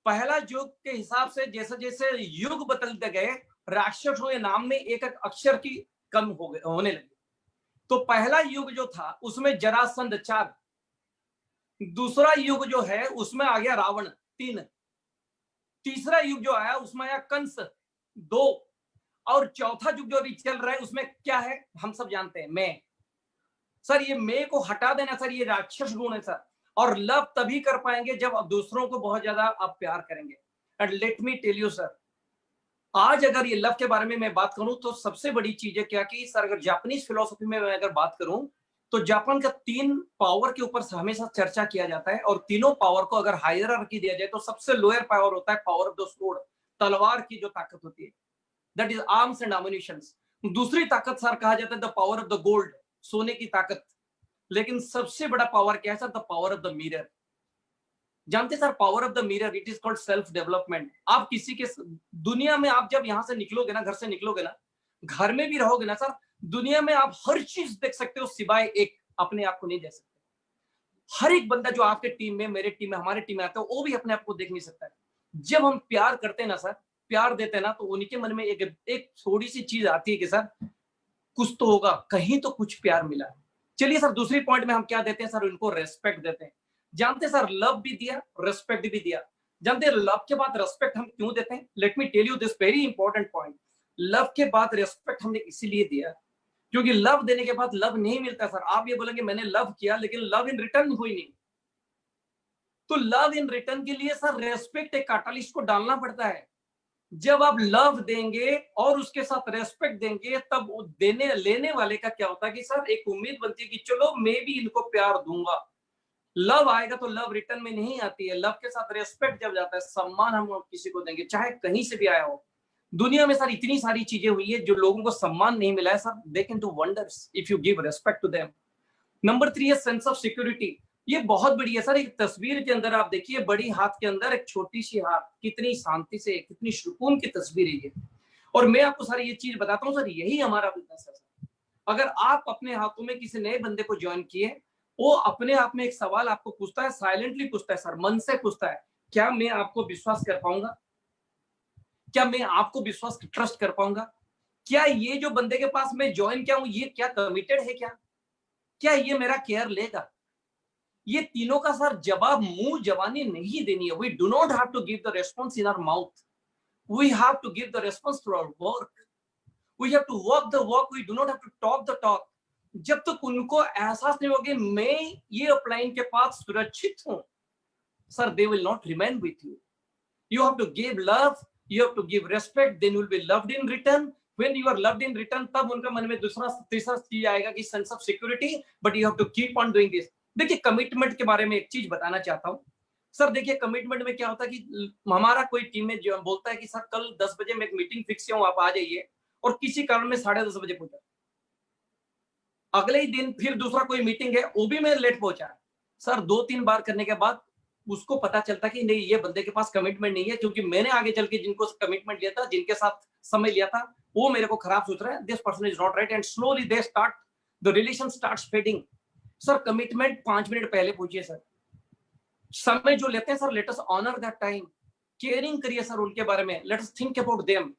पहला युग के हिसाब से जैसे जैसे युग बदलते गए, राक्षस हुए नाम में एक एक अक्षर की कम हो गए, होने लगी। तो पहला युग जो था उसमें जरासंध 4, दूसरा युग जो है उसमें आ गया रावण 3, तीसरा युग जो आया उसमें आया कंस 2, और चौथा युग जो अभी चल रहा है उसमें क्या है हम सब जानते हैं, मैं। सर ये मैं को हटा देना सर, ये राक्षस गुण है सर। और लव तभी कर पाएंगे जब आप दूसरों को बहुत ज्यादा आप प्यार करेंगे। And let me tell you sir, आज अगर ये लव के बारे में मैं बात करूं तो सबसे बड़ी चीज है क्या कि सर अगर जापानीज फिलोसफी में मैं अगर बात करूं तो जापान का 3 पावर के ऊपर हमेशा चर्चा किया जाता है। और तीनों पावर को अगर हायरार्की दिया जाए तो सबसे लोअर पावर होता है पावर ऑफ द स्वॉर्ड, तलवार की जो ताकत होती है, that is arms and ammunitions. दूसरी ताकत सर कहा जाता है the power of the gold, सोने की ताकत। लेकिन सबसे बड़ा पावर क्या है sir, the power of the mirror. जानते sir, power of the mirror, it is called self development. आप किसी के दुनिया में आप जब यहां से निकलोगे ना, घर से निकलोगे ना, घर में भी रहोगे ना सर, दुनिया में आप हर चीज देख सकते हो सिवाय एक, अपने आप को नहीं देख सकते। हर एक बंदा जो आपके टीम में, मेरे टीम में, हमारे टीम में आता है, वो भी अपने आप को देख नहीं सकता है। जब हम प्यार करते हैं ना सर, प्यार देते हैं ना, तो उनके मन में एक थोड़ी सी चीज आती है कि सर कुछ तो होगा, कहीं तो कुछ प्यार मिला है। चलिए सर, दूसरी पॉइंट में हम क्या देते हैं सर, उनको रेस्पेक्ट देते हैं। जानते हैं सर, लव भी दिया, रेस्पेक्ट भी दिया। जानते हैं लव के बाद रेस्पेक्ट हम क्यों देते हैं? Let me tell you this very important point. Love के बाद रेस्पेक्ट हमने इसीलिए दिया क्योंकि लव देने के बाद लव नहीं मिलता सर। आप ये बोलेंगे मैंने लव किया लेकिन लव इन रिटर्न हुई नहीं, तो लव इन रिटर्न के लिए सर रेस्पेक्ट एक कैटलिस्ट को डालना पड़ता है। जब आप लव देंगे और उसके साथ रेस्पेक्ट देंगे, तब देने लेने वाले का क्या होता है कि सर एक उम्मीद बनती है कि चलो मैं भी इनको प्यार दूंगा। लव आएगा तो लव रिटर्न में नहीं आती है, लव के साथ रेस्पेक्ट जब जाता है, सम्मान हम किसी को देंगे चाहे कहीं से भी आया हो। दुनिया में सर इतनी सारी चीजें हुई है जो लोगों को सम्मान नहीं मिला है sir, they can do wonders if you give respect to them. Number 3 है सेंस ऑफ सिक्योरिटी। ये बहुत बड़ी है सर। एक तस्वीर के अंदर आप देखिए, बड़ी हाथ के अंदर एक छोटी सी हाथ, कितनी शांति से, कितनी सुकून की तस्वीर है ये। और मैं आपको सर ये चीज बताता हूँ सर, यही हमारा बिजनेस है सर। अगर आप अपने हाथों में किसी नए बंदे को ज्वाइन किए, वो अपने आप में एक सवाल आपको पूछता है, साइलेंटली पूछता है सर, मन से पूछता है, क्या मैं आपको विश्वास कर पाऊंगा? क्या मैं आपको विश्वास ट्रस्ट कर पाऊंगा? क्या ये जो बंदे के पास मैं ज्वाइन किया हूं, ये क्या कमिटेड है? क्या ये मेरा केयर लेगा? ये तीनों का सर जवाब मुंह जवानी नहीं देनी है। We do not have to give the response in our mouth, we have to give the response through our work, we have to walk the walk, we do not have to talk the talk. जब तक उनको एहसास नहीं होगा मैं ये upline के पास सुरक्षित हूं, sir they will not remain with you. You have to give love, you have to give respect, then you will be loved in return. When you are loved in return, तब उनका मन में दूसरा तीसरा चीज आएगा कि sense of security, but you have to keep on doing this. देखिए कमिटमेंट के बारे में एक चीज बताना चाहता हूँ सर। देखिए कमिटमेंट में क्या होता है कि हमारा कोई टीम में जो बोलता है कि सर कल 10 बजे में एक मीटिंग फिक्स किया हूं, आप आ जाइए, और किसी कारण में 10:30 बजे पहुंचा। अगले ही दिन फिर दूसरा कोई मीटिंग है, वो भी मैं लेट पहुंचा। सर 2-3 बार करने के बाद उसको पता चलता कि नहीं, ये बंदे के पास कमिटमेंट नहीं है, क्योंकि मैंने आगे चल के जिनको कमिटमेंट लिया था, जिनके साथ समय लिया था, वो मेरे को खराब सोच रहे हैं। This person is not right, and slowly they start the relation starts fading. Sir commitment 5 minute पहले पूछिए सर। समय जो लेते हैं sir, let us honour that time, caring करिए सर उनके बारे में, let us think about them.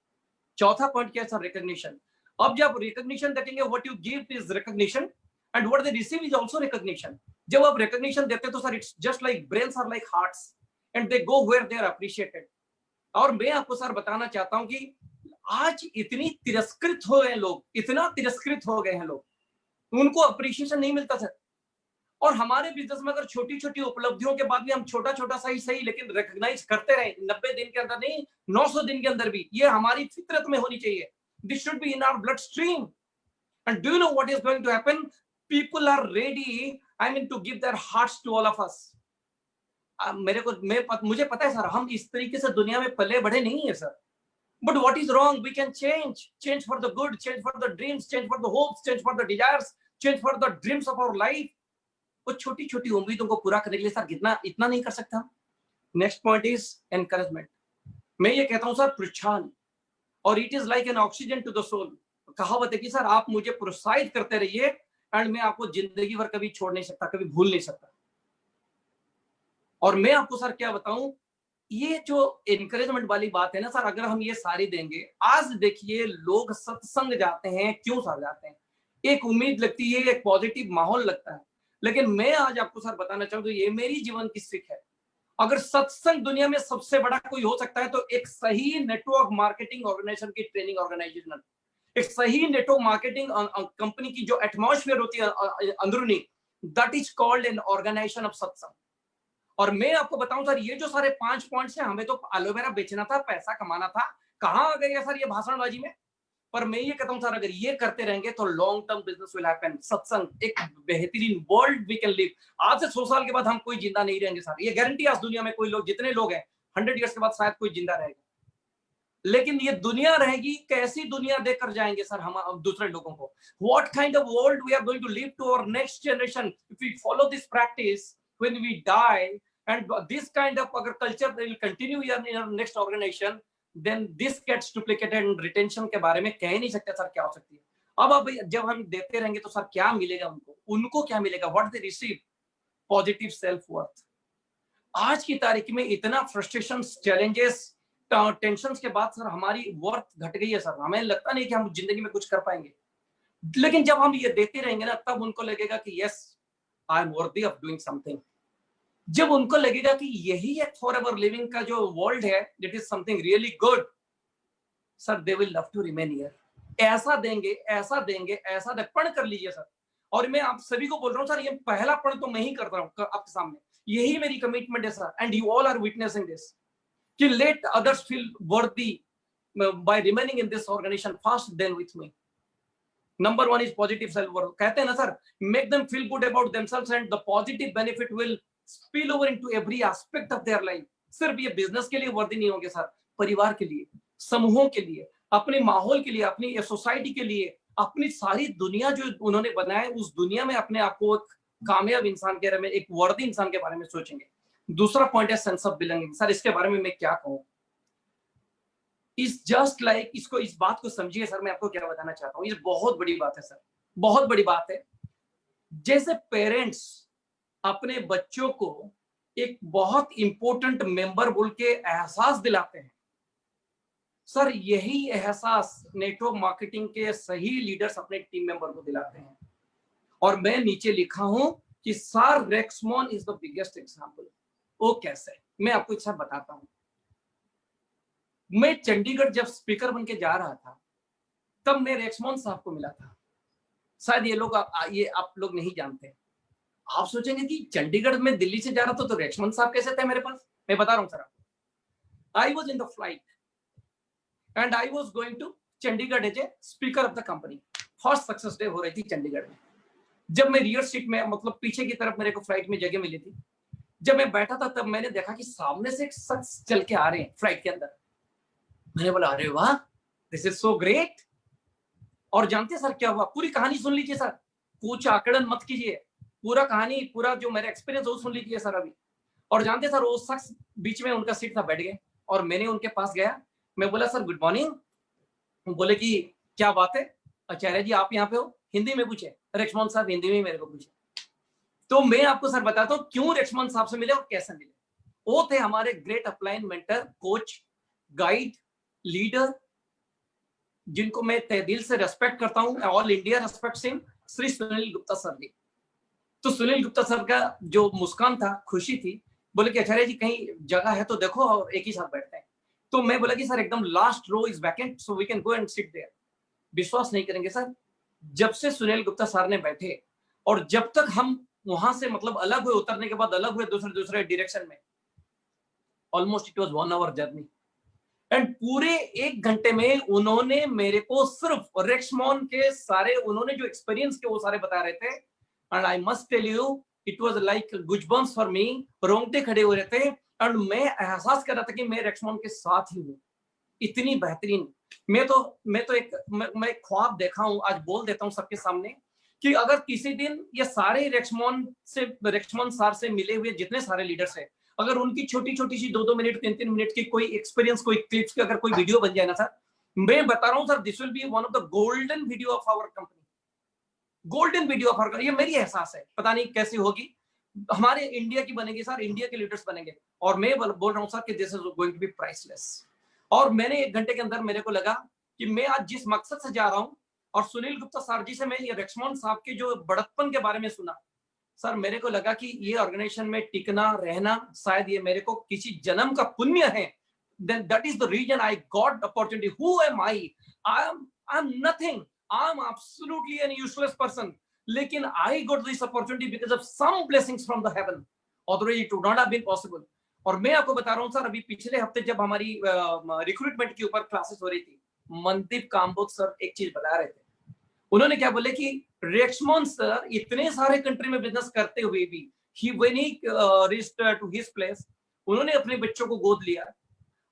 चौथा पॉइंट क्या है सर? रिकॉग्निशन। अब जब रिकॉग्निशन देखेंगे, what you give is recognition and what they receive is also recognition. जब आप रिकॉग्निशन देते हैं तो sir it's just like brains are like hearts and they go where they are appreciated. और मैं आपको सर बताना चाहता हूं कि आज इतनी तिरस्कृत हो गए लोग, इतना तिरस्कृत हो गए हैं लोग, उनको अप्रिशिएशन नहीं मिलता सर। और हमारे बिजनेस में अगर छोटी छोटी उपलब्धियों के बाद भी हम छोटा छोटा सही लेकिन रिकॉग्नाइज करते रहे, 90 दिन के अंदर नहीं, 900 दिन के अंदर भी, ये हमारी फितरत में होनी चाहिए। This should be in our blood stream. And do you know what is going to happen? People are ready, I mean, to give their hearts to all of us. मुझे पता है सर, हम इस तरीके से दुनिया में पले बढ़े नहीं है sir, but what is wrong? We can change for the good, change for the dreams, change for the hopes, change for the desires, change for the dreams of our life. वो छोटी छोटी उम्मीदों को पूरा करने के लिए सर इतना नहीं कर सकता। Next point is encouragement. मैं ये कहता हूं सर, प्रोत्साहन, और it is like an oxygen to the soul. कहावत है कि सर आप मुझे प्रोत्साहित करते रहिए एंड मैं आपको जिंदगी भर कभी छोड़ नहीं सकता, कभी भूल नहीं सकता। और मैं आपको सर क्या बताऊं, ये जो एनकरेजमेंट वाली बात है ना सर, अगर हम ये सारी देंगे, आज देखिए लोग सत्संग जाते हैं, क्यों सर जाते हैं? एक उम्मीद लगती है, एक पॉजिटिव माहौल लगता है। लेकिन मैं आज आपको सर बताना चाहूंगा, ये मेरी जीवन की सीख है। अगर सत्संग दुनिया में सबसे बड़ा कोई हो सकता है तो एक सही नेटवर्क मार्केटिंग ऑर्गेनाइजेशन की ट्रेनिंग ऑर्गेनाइजेशन, एक सही नेटवर्क मार्केटिंग कंपनी की जो एटमॉस्फेयर होती है अंदरूनी, that is called an organization of सत्संग। और मैं आपको बताऊं सर, ये जो सारे 5 पॉइंट्स हैं, हमें तो एलोवेरा बेचना था, पैसा कमाना था, कहां आ गए सर ये भाषणबाजी में? पर मैं ये कहता हूं सर, अगर ये करते रहेंगे तो long term business will happen. सत्संग एक बेहतरीन वर्ल्ड वी कैन लिव। आज से 100 साल के बाद हम कोई जिंदा नहीं रहेंगे सर, ये गारंटी। आज दुनिया में कोई लोग, जितने लोग हैं, 100 ईयर्स के बाद शायद कोई जिंदा रहेगा, लेकिन ये दुनिया रहेगी, कैसी दुनिया देकर जाएंगे सर हम दूसरे लोगों को? What kind of world we are going to live to our next generation if we follow this practice? When we die, and this kind of अगर culture will continue in our next organization, then this gets duplicated and retention के बारे में कह ही नहीं सकते sir क्या हो सकती है। अब जब हम देते रहेंगे तो सर क्या मिलेगा उनको क्या मिलेगा, what they receive, positive self worth. आज की तारीख में इतना फ्रस्ट्रेशन, चैलेंजेस, टेंशन के बाद सर हमारी वर्थ घट गई है सर, हमें लगता नहीं कि हम जिंदगी में कुछ कर पाएंगे। लेकिन जब हम ये देते रहेंगे ना, तब उनको लगेगा कि yes I am worthy of doing something. जब उनको लगेगा कि यही एक फॉरएवर लिविंग का जो वर्ल्ड है, it is something really good, sir they will love to remain here. ऐसा देंगे, ऐसा देंगे, ऐसा पढ़ कर लीजिए सर। और मैं आप सभी को बोल रहा हूँ सर, ये पहला पढ़ तो मैं ही कर रहा हूँ आपके सामने, यही मेरी कमिटमेंट है sir, and you all are witnessing this, कि let others feel worthy by remaining in this organisation fast then with me. Number one is positive self worth. कहते हैं ना sir, make them feel good about themselves and the positive benefit will spill over into every aspect of their life. सिर्फ ये business के लिए वर्दी नहीं होंगे सर, परिवार के लिए, समूहों के लिए, अपने माहौल के लिए, अपनी सोसाइटी के लिए, अपनी सारी दुनिया जो उन्होंने बनाया, उस दुनिया में अपने आप को एक कामयाब इंसान के बारे में, एक वर्दी इंसान के बारे में सोचेंगे। दूसरा पॉइंट है सेंस ऑफ बिलोंगिंग। सर इसके बारे में मैं क्या कहूं, इस जस्ट लाइक इसको, इस बात को समझिए सर, मैं आपको क्या बताना चाहता हूं, ये बहुत बड़ी बात है सर, बहुत बड़ी बात है। जैसे पेरेंट्स अपने बच्चों को एक बहुत इंपॉर्टेंट मेंबर बोल के एहसास दिलाते हैं, सर यही एहसास नेटवर्क मार्केटिंग के सही लीडर्स अपने टीम मेंबर को दिलाते हैं। और मैं नीचे लिखा हूं कि sir Rexmon is the biggest example. वो कैसे, मैं आपको एक साथ बताता हूं। मैं चंडीगढ़ जब स्पीकर बन के जा रहा था, तब मैं रेक्समॉन साहब को मिला था। शायद ये आप लोग नहीं जानते। आप सोचेंगे कि चंडीगढ़ में दिल्ली से जा रहा था तो रेक्समॉन साहब कैसे थे मेरे पास। मैं बता रहा हूं सर आपको। I was in the flight and I was going to Chandigarh as a speaker of the company. First success day हो रही थी चंडीगढ़ में। जब मैं रियर सीट में, मतलब पीछे की तरफ मेरे को फ्लाइट में जगह मिली थी, जब मैं बैठा था तब मैंने देखा कि सामने से एक शख्स चल के आ रहे हैं फ्लाइट के अंदर। मैंने बोला अरे वाह, दिस इज सो ग्रेट। और जानते सर क्या हुआ, पूरी कहानी सुन लीजिए सर, कुछ आकलन मत कीजिए, पूरा कहानी, पूरा जो मेरा एक्सपीरियंस वो सुन लीजिए सर अभी। और जानते सर, वो शख्स बीच में उनका सीट था, बैठ गए और मैंने उनके पास गया। मैं बोला सर गुड मॉर्निंग। बोले कि क्या बात है आचार्य जी, आप यहाँ पे हो, हिंदी में पूछे। रेक्समॉन साहब हिंदी में मेरे को पूछे। तो मैं आपको सर बताता हूँ क्यों रेक्समॉन साहब से मिले और कैसे मिले। वो थे हमारे great upline mentor, coach, guide, leader, जिनको मैं तहे दिल से रेस्पेक्ट करता हूँ, all India respect Singh, Shri Sunil Gupta sir ji. तो सुनील गुप्ता सर का जो मुस्कान था, खुशी थी। बोले कि आचार्य जी कहीं जगह है तो देखो और एक ही साथ बैठते हैं। तो मैं बोला कि सर एकदम last row is vacant, so we can go and sit there. विश्वास नहीं करेंगे सर, जब से सुनील गुप्ता सर ने बैठे और जब तक हम वहां से मतलब अलग हुए, उतरने के बाद अलग हुए दूसरे डायरेक्शन में, almost it was 1 hour journey. And पूरे 1 घंटे में उन्होंने मेरे को सिर्फ रेक्समॉन के सारे, उन्होंने जो एक्सपीरियंस के वो सारे बता रहे थे। And I must tell you, it was like goosebumps for me, रोंगटे खड़े हो रहे थे। और मैं एहसास कर रहा था कि मैं रेक्समॉन के साथ ही हूँ। इतनी बेहतरीन, मैं तो एक ख्वाब देखा हूँ, आज बोल देता हूँ सबके सामने, कि अगर किसी दिन ये सारे रेक्समॉन सर से मिले हुए जितने सारे लीडर्स हैं, अगर उनकी छोटी छोटी सी 2-2 मिनट 3-3 मिनट की कोई एक्सपीरियंस, कोई क्लिप्स की अगर कोई वीडियो बन जाए ना सर, मैं बता रहा हूँ sir, this will be one of the golden video of our company, golden video of our. ये मेरी एहसास है, पता नहीं कैसी होगी, हमारे इंडिया की बनेगी सर, इंडिया के लीडर्स बनेंगे। और मैं बोल रहा हूँ सर कि this is going to be priceless. और मैंने 1 घंटे के अंदर मेरे को लगा कि मैं आज जिस मकसद से जा रहा हूँ, और सुनील गुप्ता सर जी से मैं ये रेक्समॉन साहब के जो बड़प्पन के बारे में सुना सर, मेरे को लगा कि ये ऑर्गेनाइजेशन में टिकना रहना शायद ये मेरे को किसी जन्म का पुण्य है। then that is the reason I got the opportunity. Who am I? I'm nothing. I'm absolutely an useless person. लेकिन I got this opportunity because of some blessings from the heaven. Otherwise it would not have been possible. और मैं आपको बता रहा हूँ sir, अभी पिछले हफ्ते जब हमारी रिक्रूटमेंट के ऊपर क्लासेस हो रही थी, मनदीप काम्बोज सर एक चीज बता रहे थे। उन्होंने क्या बोले कि रेक्समॉन सर इतने सारे कंट्री में बिजनेस करते हुए भी, when he reached to his place, उन्होंने अपने बच्चों को गोद लिया,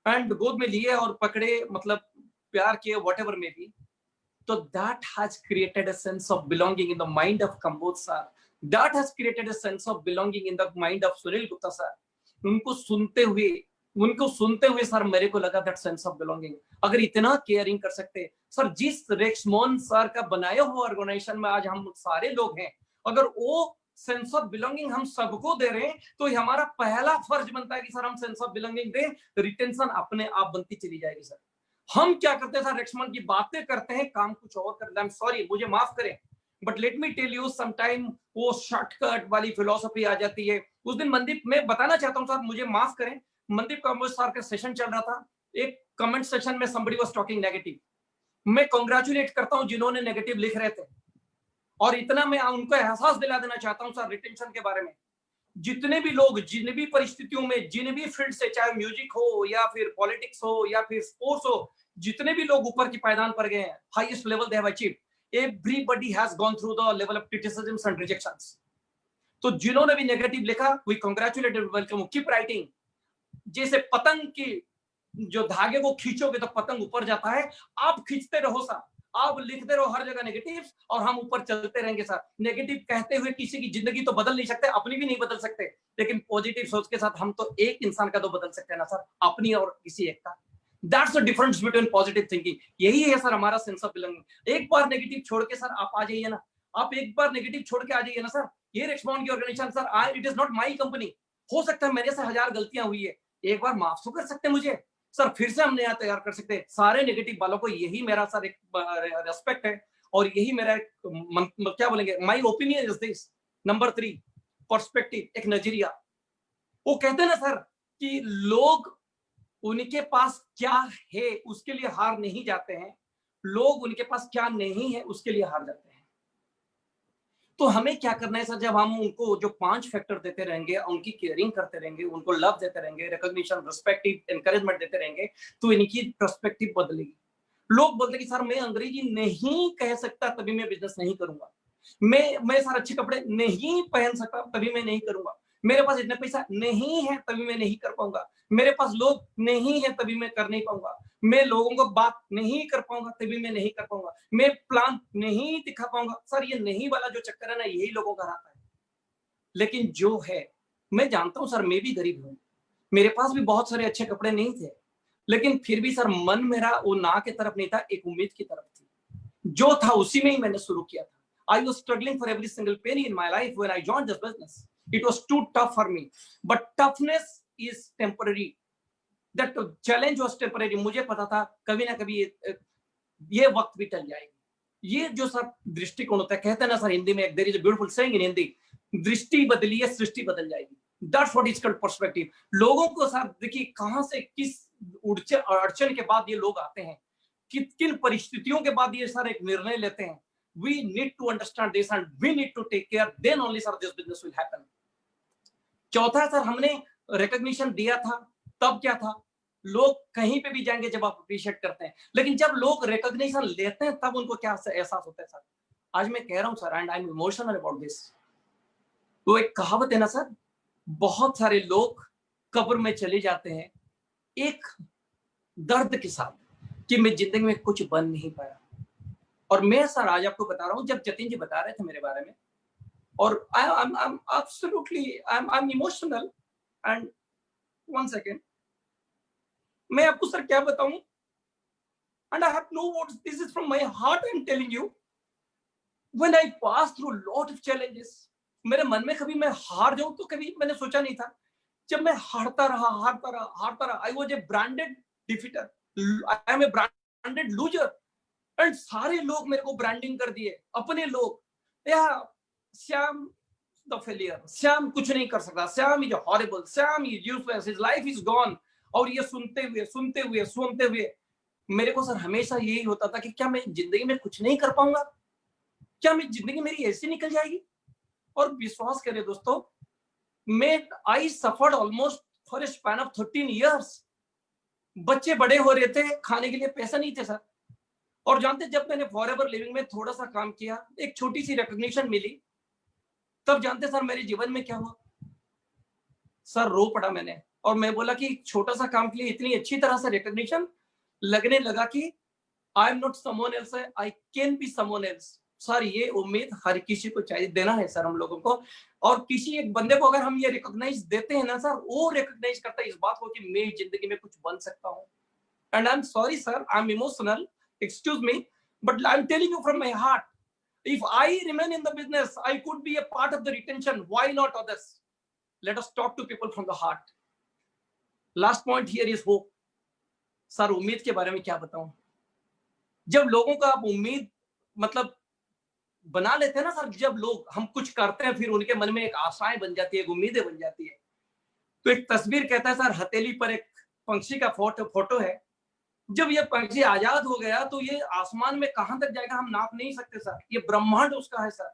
एंड गोद में लिए और पकड़े, मतलब प्यार किए, व्हाटएवर में भी। तो that has created a sense of belonging in the mind of Kamboj sir. That has created a sense of belonging in the mind of Sunil Gupta sir. उनको सुनते हुए सर मेरे को लगा दैट सेंस ऑफ बिलोंगिंग, अगर इतना caring कर सकते सर, जिस रेक्समोन सर का बनाया हुआ ऑर्गेनाइजेशन में आज हम सारे लोग हैं, अगर वो सेंस ऑफ बिलोंगिंग हम सबको दे रहे हैं, तो हमारा पहला फर्ज बनता है कि सर हम सेंस ऑफ बिलोंगिंग दें, रिटेंशन अपने आप बनती चली जाएगी सर। हम क्या करते हैं सर, रेक्समोन की बातें करते हैं, काम कुछ और करते हैं। आई एम सॉरी, मुझे माफ करें, but let me tell you, sometime वो शॉर्टकट वाली फिलोसफी आ जाती है। उस दिन मनदीप, मैं बताना चाहता हूँ सर, मुझे माफ करें, मनदीप कॉम्बोज सर का सेशन चल रहा था, एक कमेंट सेशन में somebody was talking negative। मैं कांग्रेचुलेट करता हूं जिन्होंने नेगेटिव लिख रहे थे, और इतना मैं उनको एहसास दिला देना चाहता हूं सर रिटेंशन के बारे में। जितने भी लोग जिन भी परिस्थितियों में, जिन भी फील्ड से, चाहे म्यूजिक हो या फिर पॉलिटिक्स हो या फिर स्पोर्ट्स हो, जितने भी लोग ऊपर की पायदान पर गए हैं, highest level they have achieved, everybody has gone through the level of criticisms and rejections. तो जिन्होंने भी नेगेटिव लिखा, we congratulate, welcome, keep writing. जैसे पतंग की जो धागे को खींचोगे तो पतंग ऊपर जाता है, आप खींचते रहो सर, आप लिखते रहो हर जगह नेगेटिव, और हम ऊपर चलते रहेंगे सर। नेगेटिव कहते हुए किसी की जिंदगी तो बदल नहीं सकते, अपनी भी नहीं बदल सकते, लेकिन पॉजिटिव सोच के साथ हम तो एक इंसान का तो बदल सकते हैं ना सर, अपनी और किसी एक का। That's the difference between positive thinking. यही है सर हमारा सेंस ऑफ बिलोंगिंग। एक बार नेगेटिव छोड़ के सर आप आ जाइए ना, आप एक बार नेगेटिव छोड़ के आ जाइए ना सर। ये रेक्समोन की organisation sir, it is not my company. हो सकता है मेरे से 1000 गलतियां हुई है, एक बार माफ तो कर सकते हैं मुझे सर, फिर से हम नया तैयार कर सकते हैं। सारे नेगेटिव वालों को यही मेरा सर एक रेस्पेक्ट है, और यही मेरा एक क्या बोलेंगे, my opinion is this. Number 3, perspective, एक नजरिया। वो कहते हैं ना सर कि लोग उनके पास क्या है उसके लिए हार नहीं जाते हैं, लोग उनके पास क्या नहीं है उसके लिए हार जाते हैं। तो हमें क्या करना है सर, जब हम उनको जो 5 फैक्टर देते रहेंगे, उनकी केयरिंग करते रहेंगे, उनको लव देते रहेंगे, रिकॉग्निशन, रिस्पेक्टिव, एनकरेजमेंट देते रहेंगे, तो इनकी पर्सपेक्टिव बदलेगी। लोग बोलते हैं कि सर मैं अंग्रेजी नहीं कह सकता तभी मैं बिजनेस नहीं करूंगा, मैं सर अच्छे कपड़े नहीं पहन सकता तभी मैं नहीं करूंगा, मेरे पास इतना पैसा नहीं है तभी मैं नहीं कर पाऊंगा, मेरे पास लोग नहीं है तभी मैं कर नहीं पाऊंगा, मैं लोगों को बात नहीं कर पाऊंगा तभी मैं नहीं कर पाऊंगा, मैं प्लान नहीं दिखा पाऊंगा। सर ये नहीं वाला जो चक्कर है ना, यही लोगों का रहता है। लेकिन जो है, मैं जानता हूं सर, मैं भी गरीब हूं, मेरे पास भी बहुत सारे अच्छे कपड़े नहीं थे, लेकिन फिर भी सर मन मेरा वो ना की तरफ नहीं था, एक उम्मीद की तरफ थी। जो था उसी में ही मैंने शुरू किया था। I was struggling for every single penny in my life when I joined this business. It was too tough for me, but toughness is temporary. That challenge was temporary. मुझे पता था कभी ना कभी ये वक्त भी टल जाएगी। ये जो सर दृष्टिकोण होता है, कहते हैं ना सर हिंदी में, एक there is a beautiful saying in Hindi, दृष्टि बदली है सृष्टि बदल जाएगी। That's what is called perspective. लोगों को सर देखिए कहां से किस अड़चन के बाद ये लोग आते हैं, किन परिस्थितियों के बाद ये सर एक निर्णय लेते हैं। We need to understand this and we need to take care, then only sir this business will happen. चौथा सर, हमने रिकॉग्निशन दिया था, तब क्या था, लोग कहीं पे भी जाएंगे जब आप अप्रिशिएट करते हैं, लेकिन जब लोग रिकॉग्निशन लेते हैं तब उनको क्या एहसास होता है सर। आज मैं कह रहा हूं sir, and I am emotional about this. वो एक कहावत है ना सर, बहुत सारे लोग कब्र में चले जाते हैं एक दर्द के साथ कि मैं जिंदगी में कुछ बन नहीं पाया। और मैं सर आज आपको बता रहा हूं, जब जतिन जी बता रहे थे मेरे बारे में, और I'm absolutely I'm emotional and one second, मैं आपको सर क्या बताऊं, and I have no words, this is from my heart I'm telling you, when I passed through lot of challenges, मेरे मन में कभी मैं हार जाऊं तो कभी मैंने सोचा नहीं था। जब मैं हारता रहा, I was a branded defeater, I am a branded loser, and सारे लोग मेरे को ब्रांडिंग कर दिए, अपने लोग, या श्याम द फेलियर, श्याम कुछ नहीं कर सकता, Shyam is horrible, Shyam is useless, his life is gone. और ये सुनते हुए मेरे को सर हमेशा यही होता था कि क्या मैं जिंदगी में कुछ नहीं कर पाऊंगा, क्या मैं जिंदगी मेरी ऐसी निकल जाएगी। और विश्वास करें दोस्तों, मैं I suffered almost for a span of 13 years। बच्चे बड़े हो रहे थे, खाने के लिए पैसा नहीं थे सर। और जानते, जब मैंने फॉरएवर लिविंग में थोड़ा सा काम किया, एक छोटी सी रिकॉग्निशन मिली, तब जानते सर मेरे जीवन में क्या हुआ, सर रो पड़ा मैंने। और मैं बोला कि छोटा सा काम के लिए इतनी अच्छी तरह से रिकॉग्निशन, लगने लगा कि आई am not someone else, I can be someone else. Sir ये उम्मीद हर किसी को चाहिए, देना है सर हम लोगों को। और किसी एक बंदे को अगर हम ये रिकॉग्नाइज देते हैं ना सर, वो रिकॉग्नाइज करता है इस बात को कि मैं जिंदगी में कुछ बन सकता हूँ। And I am sorry sir, I am emotional, excuse me, but I am telling you from my heart, if I remain in the business, I could be a part of the retention, why not others? Let us talk to people from the heart. Last point here is hope. Sir उम्मीद के बारे में क्या बताऊं, जब लोगों का आप उम्मीद मतलब बना लेते हैं ना सर, जब लोग हम कुछ करते हैं फिर उनके मन में एक आशाएं बन जाती है, एक उम्मीदें बन जाती है। तो एक तस्वीर कहता है सर, हथेली पर एक पंछी का फोटो है, जब ये पंछी आजाद हो गया तो ये आसमान में कहां तक जाएगा हम नाप नहीं सकते सर, ये ब्रह्मांड उसका है सर।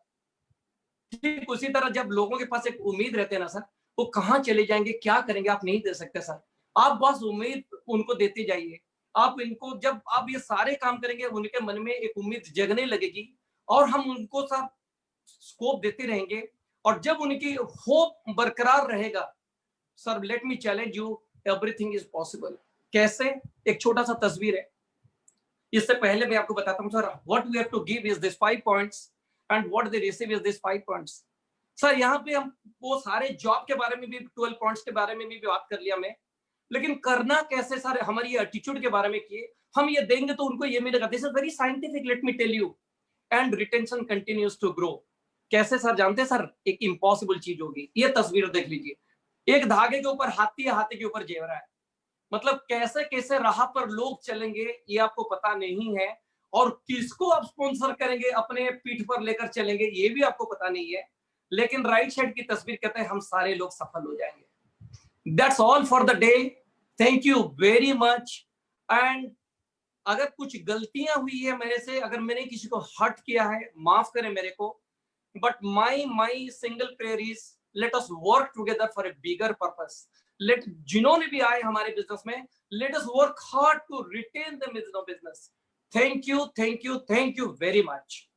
ठीक उसी तरह जब लोगों के पास एक उम्मीद रहते हैं ना सर, वो कहां चले जाएंगे क्या करेंगे आप नहीं दे सकते सर। आप बस उम्मीद उनको देते जाइए, आप इनको जब आप ये सारे काम करेंगे उनके मन में एक उम्मीद जगने लगेगी और हम उनको सब स्कोप देते रहेंगे। और जब उनकी होप बरकरार रहेगा sir, let me challenge you, everything is possible. कैसे? एक छोटा सा तस्वीर है, इससे पहले मैं आपको बताता हूं sir, what we have to give is this 5 points and what they receive is this 5 points. Sir यहाँ पे हम वो सारे जॉब के बारे में भी 12 पॉइंट्स के बारे में भी बात कर लिया मैं, लेकिन करना कैसे सर, हमारी एटीट्यूड के बारे में किए। हम ये देंगे तो उनको ये मिलेगा, this is very scientific, let me tell you. And retention continues to grow. कैसे सर जानते हैं सर, एक इम्पॉसिबल चीज होगी, ये तस्वीर देख लीजिए, एक धागे के ऊपर हाथी है, हाथी के ऊपर जेवरा है, मतलब कैसे कैसे राह पर लोग चलेंगे ये आपको पता नहीं है, और किसको आप स्पॉन्सर करेंगे अपने पीठ पर लेकर चलेंगे ये भी आपको पता नहीं है, लेकिन राइट साइड की तस्वीर कहते हैं हम सारे लोग सफल हो जाएंगे। That's all for the day, thank you very much. And अगर कुछ गलतियां हुई है मेरे से, अगर मैंने किसी को हर्ट किया है, माफ करें मेरे को, but my single prayer is let us work together for a bigger purpose. Let जिन्होंने भी आए हमारे बिजनेस में, let us work hard to retain the business. Thank you very much.